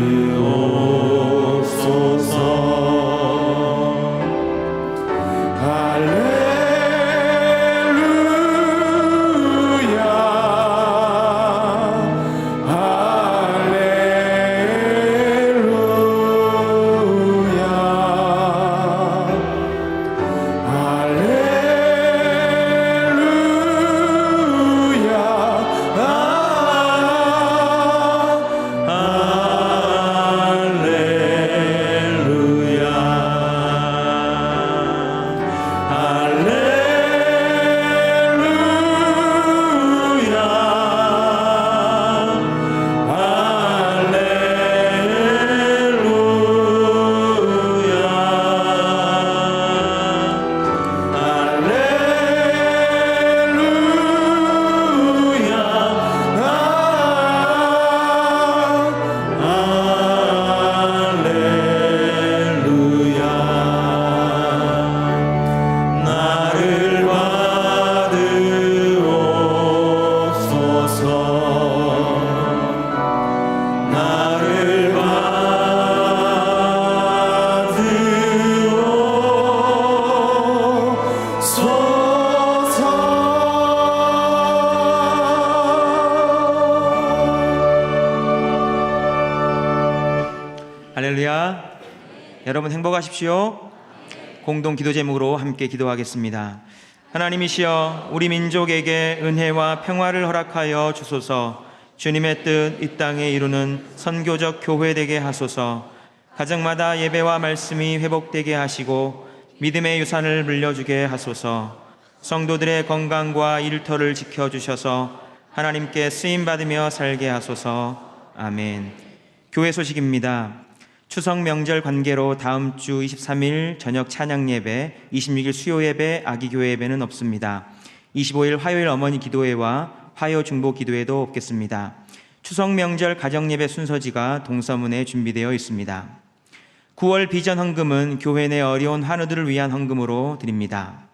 할렐루야. 여러분 행복하십시오. 공동 기도 제목으로 함께 기도하겠습니다. 하나님이시여, 우리 민족에게 은혜와 평화를 허락하여 주소서. 주님의 뜻 이 땅에 이루는 선교적 교회 되게 하소서. 가정마다 예배와 말씀이 회복되게 하시고 믿음의 유산을 물려주게 하소서. 성도들의 건강과 일터를 지켜주셔서 하나님께 쓰임받으며 살게 하소서. 아멘. 교회 소식입니다. 추석 명절 관계로 다음 주 23일 저녁 찬양 예배, 26일 수요 예배, 아기교회 예배는 없습니다. 25일 화요일 어머니 기도회와 화요 중보 기도회도 없겠습니다. 추석 명절 가정 예배 순서지가 동서문에 준비되어 있습니다. 9월 비전 헌금은 교회 내 어려운 환우들을 위한 헌금으로 드립니다.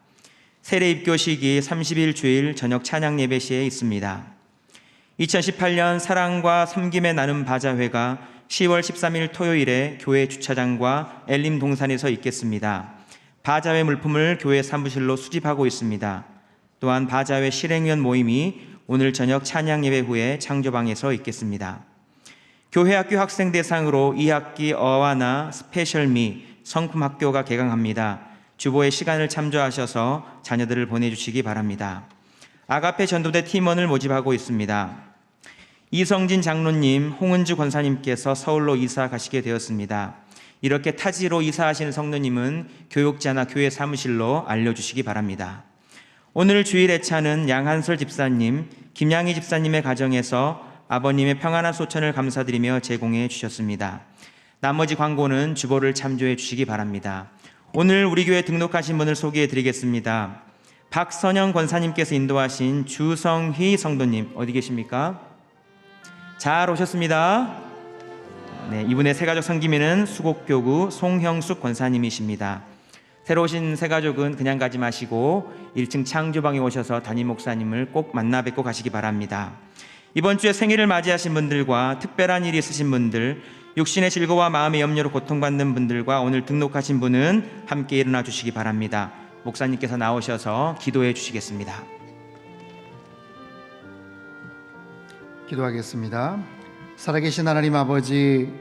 세례 입교식이 30일 주일 저녁 찬양 예배 시에 있습니다. 2018년 사랑과 섬김의 나눔 바자회가 10월 13일 토요일에 교회 주차장과 엘림 동산에서 있겠습니다. 바자회 물품을 교회 사무실로 수집하고 있습니다. 또한 바자회 실행위원 모임이 오늘 저녁 찬양 예배 후에 창조방에서 있겠습니다. 교회학교 학생 대상으로 2학기 어와나 스페셜미 성품학교가 개강합니다. 주보의 시간을 참조하셔서 자녀들을 보내주시기 바랍니다. 아가페 전도대 팀원을 모집하고 있습니다. 이성진 장로님, 홍은주 권사님께서 서울로 이사 가시게 되었습니다. 이렇게 타지로 이사하시는 성도님은 교육자나 교회 사무실로 알려주시기 바랍니다. 오늘 주일 애차는 양한설 집사님, 김양희 집사님의 가정에서 아버님의 평안한 소천을 감사드리며 제공해 주셨습니다. 나머지 광고는 주보를 참조해 주시기 바랍니다. 오늘 우리 교회 등록하신 분을 소개해 드리겠습니다. 박선영 권사님께서 인도하신 주성희 성도님, 어디 계십니까? 잘 오셨습니다. 네, 이분의 새가족 섬기면은 수곡교구 송형숙 권사님이십니다. 새로 오신 새가족은 그냥 가지 마시고 1층 창조방에 오셔서 담임 목사님을 꼭 만나 뵙고 가시기 바랍니다. 이번 주에 생일을 맞이하신 분들과 특별한 일이 있으신 분들, 육신의 질고와 마음의 염려로 고통받는 분들과 오늘 등록하신 분은 함께 일어나 주시기 바랍니다. 목사님께서 나오셔서 기도해 주시겠습니다. 기도하겠습니다. 살아계신 하나님 아버지,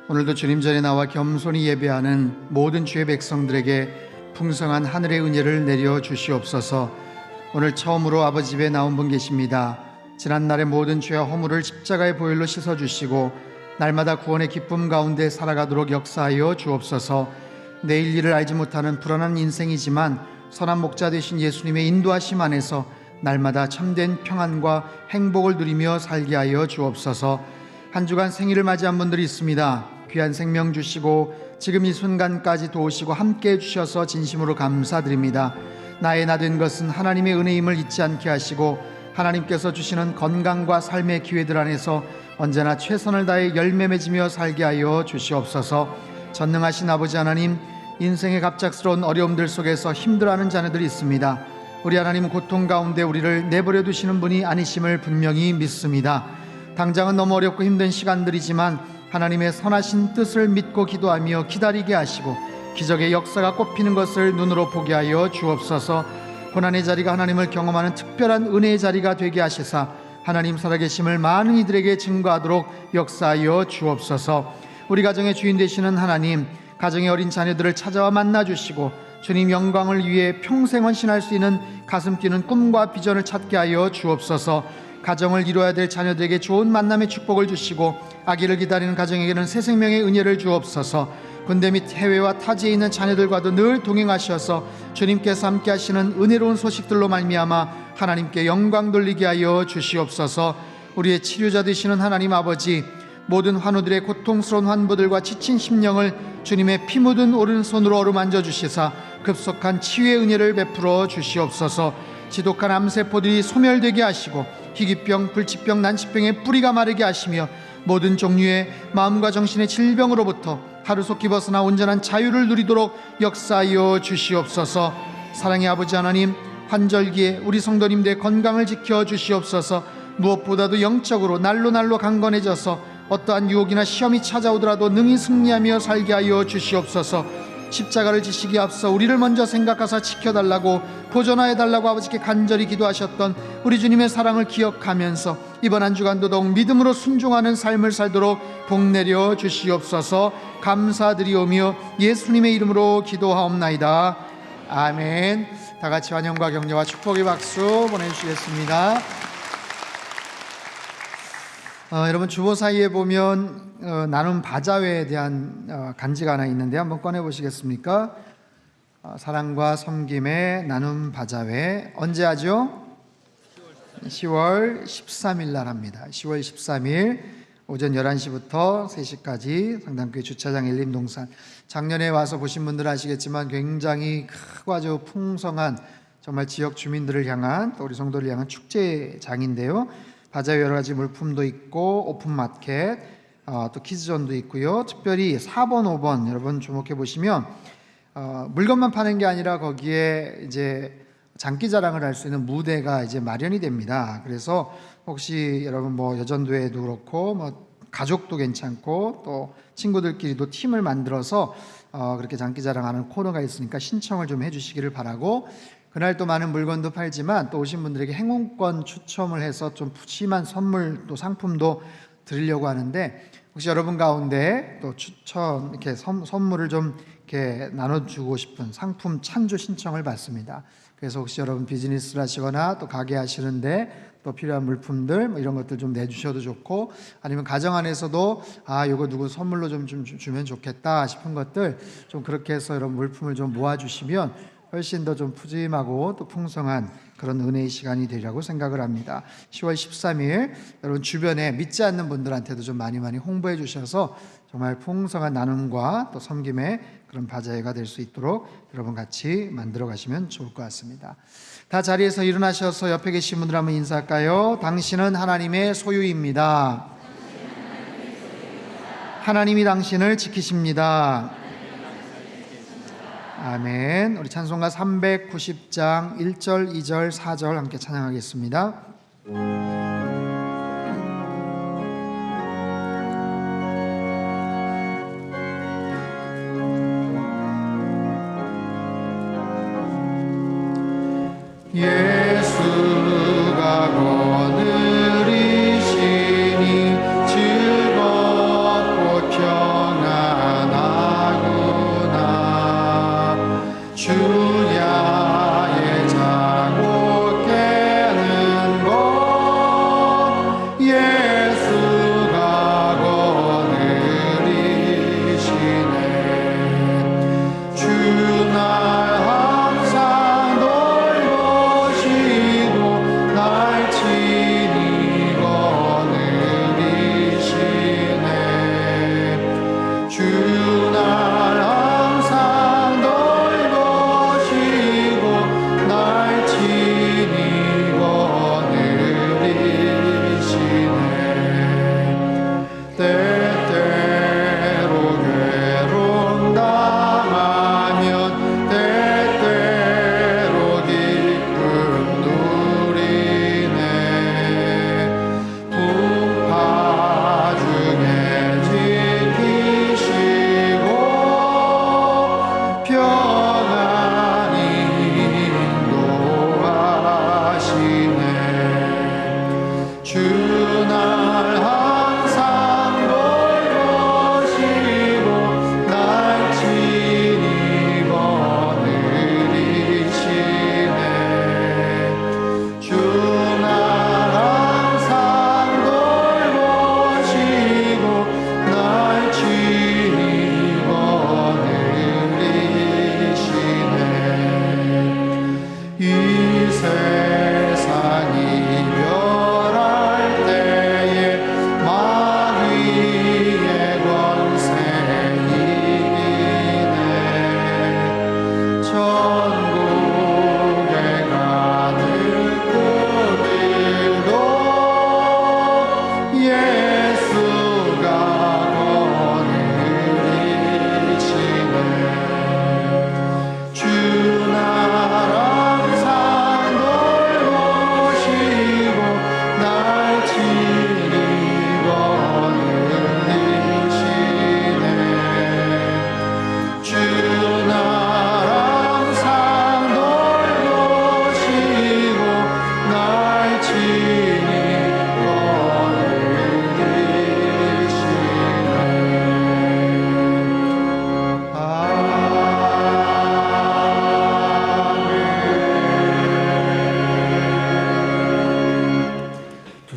오늘도 주님 전에 나와 겸손히 예배하는 모든 주의 백성들에게 풍성한 하늘의 은혜를 내려 주시옵소서. 오늘 처음으로 아버지 집에 나온 분 계십니다. 지난날의 모든 죄와 허물을 십자가의 보혈로 씻어주시고 날마다 구원의 기쁨 가운데 살아가도록 역사하여 주옵소서. 내일 일을 알지 못하는 불안한 인생이지만 선한 목자 되신 예수님의 인도하심 안에서 날마다 참된 평안과 행복을 누리며 살게 하여 주옵소서. 한 주간 생일을 맞이한 분들이 있습니다. 귀한 생명 주시고 지금 이 순간까지 도우시고 함께 해주셔서 진심으로 감사드립니다. 나의 나 된 것은 하나님의 은혜임을 잊지 않게 하시고 하나님께서 주시는 건강과 삶의 기회들 안에서 언제나 최선을 다해 열매 맺으며 살게 하여 주시옵소서. 전능하신 아버지 하나님, 인생의 갑작스러운 어려움들 속에서 힘들어하는 자녀들이 있습니다. 우리 하나님, 고통 가운데 우리를 내버려 두시는 분이 아니심을 분명히 믿습니다. 당장은 너무 어렵고 힘든 시간들이지만 하나님의 선하신 뜻을 믿고 기도하며 기다리게 하시고 기적의 역사가 꽃피는 것을 눈으로 보게 하여 주옵소서. 고난의 자리가 하나님을 경험하는 특별한 은혜의 자리가 되게 하시사 하나님 살아계심을 많은 이들에게 증거하도록 역사하여 주옵소서. 우리 가정의 주인 되시는 하나님, 가정의 어린 자녀들을 찾아와 만나주시고 주님 영광을 위해 평생 헌신할 수 있는 가슴 뛰는 꿈과 비전을 찾게 하여 주옵소서. 가정을 이루어야 될 자녀들에게 좋은 만남의 축복을 주시고 아기를 기다리는 가정에게는 새 생명의 은혜를 주옵소서. 군대 및 해외와 타지에 있는 자녀들과도 늘 동행하셔서 주님께서 함께 하시는 은혜로운 소식들로 말미암아 하나님께 영광 돌리게 하여 주시옵소서. 우리의 치료자 되시는 하나님 아버지, 모든 환우들의 고통스러운 환부들과 지친 심령을 주님의 피 묻은 오른손으로 어루만져 주시사 급속한 치유의 은혜를 베풀어 주시옵소서. 지독한 암세포들이 소멸되게 하시고 희귀병, 불치병, 난치병의 뿌리가 마르게 하시며 모든 종류의 마음과 정신의 질병으로부터 하루속히 벗어나 온전한 자유를 누리도록 역사하여 주시옵소서. 사랑의 아버지 하나님, 환절기에 우리 성도님들의 건강을 지켜 주시옵소서. 무엇보다도 영적으로 날로 강건해져서 어떠한 유혹이나 시험이 찾아오더라도 능히 승리하며 살게 하여 주시옵소서. 십자가를 지시기에 앞서 우리를 먼저 생각하사 지켜달라고 보존하여달라고 아버지께 간절히 기도하셨던 우리 주님의 사랑을 기억하면서 이번 한 주간도 더욱 믿음으로 순종하는 삶을 살도록 복내려 주시옵소서. 감사드리오며 예수님의 이름으로 기도하옵나이다. 아멘. 다 같이 환영과 격려와 축복의 박수 보내주시겠습니다. 여러분, 주보 사이에 보면 나눔 바자회에 대한 간지가 하나 있는데 한번 꺼내 보시겠습니까? 사랑과 섬김의 나눔 바자회 언제 하죠? 10월 13일 날 합니다. 10월 13일 오전 11시부터 3시까지 상당교회 주차장 일림동산. 작년에 와서 보신 분들은 아시겠지만 굉장히 크고 아주 풍성한 정말 지역 주민들을 향한, 또 우리 성도를 향한 축제장인데요. 바자회 여러 가지 물품도 있고 오픈마켓, 또 키즈존도 있고요. 특별히 4번, 5번 여러분 주목해 보시면 물건만 파는 게 아니라 거기에 이제 장기자랑을 할 수 있는 무대가 이제 마련이 됩니다. 그래서 혹시 여러분 뭐 여전도회도 그렇고 뭐 가족도 괜찮고 또 친구들끼리도 팀을 만들어서 그렇게 장기자랑하는 코너가 있으니까 신청을 좀 해주시기를 바라고, 그날 또 많은 물건도 팔지만 또 오신 분들에게 행운권 추첨을 해서 좀 푸짐한 선물 또 상품도 드리려고 하는데, 혹시 여러분 가운데 또 추천 이렇게 선물을 좀 이렇게 나눠주고 싶은 상품 찬조 신청을 받습니다. 그래서 혹시 여러분 비즈니스를 하시거나 또 가게 하시는데 또 필요한 물품들 뭐 이런 것들 좀 내주셔도 좋고, 아니면 가정 안에서도 이거 누구 선물로 좀 주면 좋겠다 싶은 것들 좀 그렇게 해서 이런 물품을 좀 모아주시면 훨씬 더 좀 푸짐하고 또 풍성한 그런 은혜의 시간이 되리라고 생각을 합니다. 10월 13일 여러분 주변에 믿지 않는 분들한테도 좀 많이 홍보해 주셔서 정말 풍성한 나눔과 또 섬김의 그런 바자회가 될 수 있도록 여러분 같이 만들어 가시면 좋을 것 같습니다. 다 자리에서 일어나셔서 옆에 계신 분들 한번 인사할까요? 당신은 하나님의 소유입니다. 하나님이 당신을 지키십니다. 아멘. 우리 찬송가 390장 1절, 2절, 4절 함께 찬양하겠습니다. 예수가 거느리시니 즐겁고 평안하구나. 주야의 자고 깨는 것 예수가 거느리시네.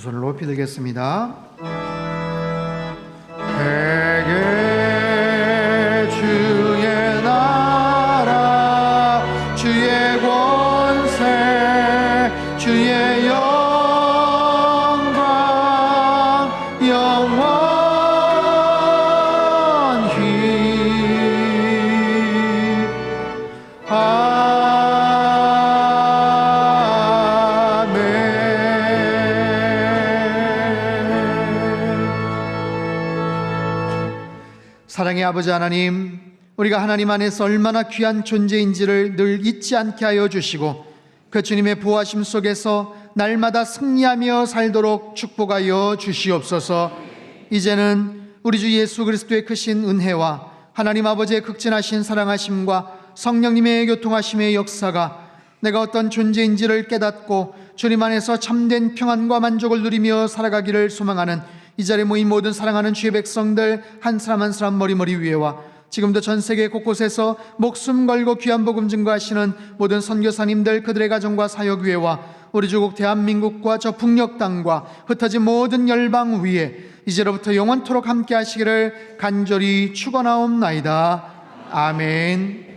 주날 높이 들겠습니다. 대개 주의 나라 주의 권세 주의 영광 영원히 사랑의 아버지 하나님, 우리가 하나님 안에서 얼마나 귀한 존재인지를 늘 잊지 않게 하여 주시고 그 주님의 보호하심 속에서 날마다 승리하며 살도록 축복하여 주시옵소서. 이제는 우리 주 예수 그리스도의 크신 은혜와 하나님 아버지의 극진하신 사랑하심과 성령님의 교통하심의 역사가 내가 어떤 존재인지를 깨닫고 주님 안에서 참된 평안과 만족을 누리며 살아가기를 소망하는 이 자리에 모인 모든 사랑하는 주의 백성들 한 사람 한 사람 머리머리 위에와 지금도 전 세계 곳곳에서 목숨 걸고 귀한 복음 증거하시는 모든 선교사님들 그들의 가정과 사역 위에와 우리 조국 대한민국과 저 북녘 땅과 흩어진 모든 열방 위에 이제로부터 영원토록 함께 하시기를 간절히 축원하옵나이다. 아멘.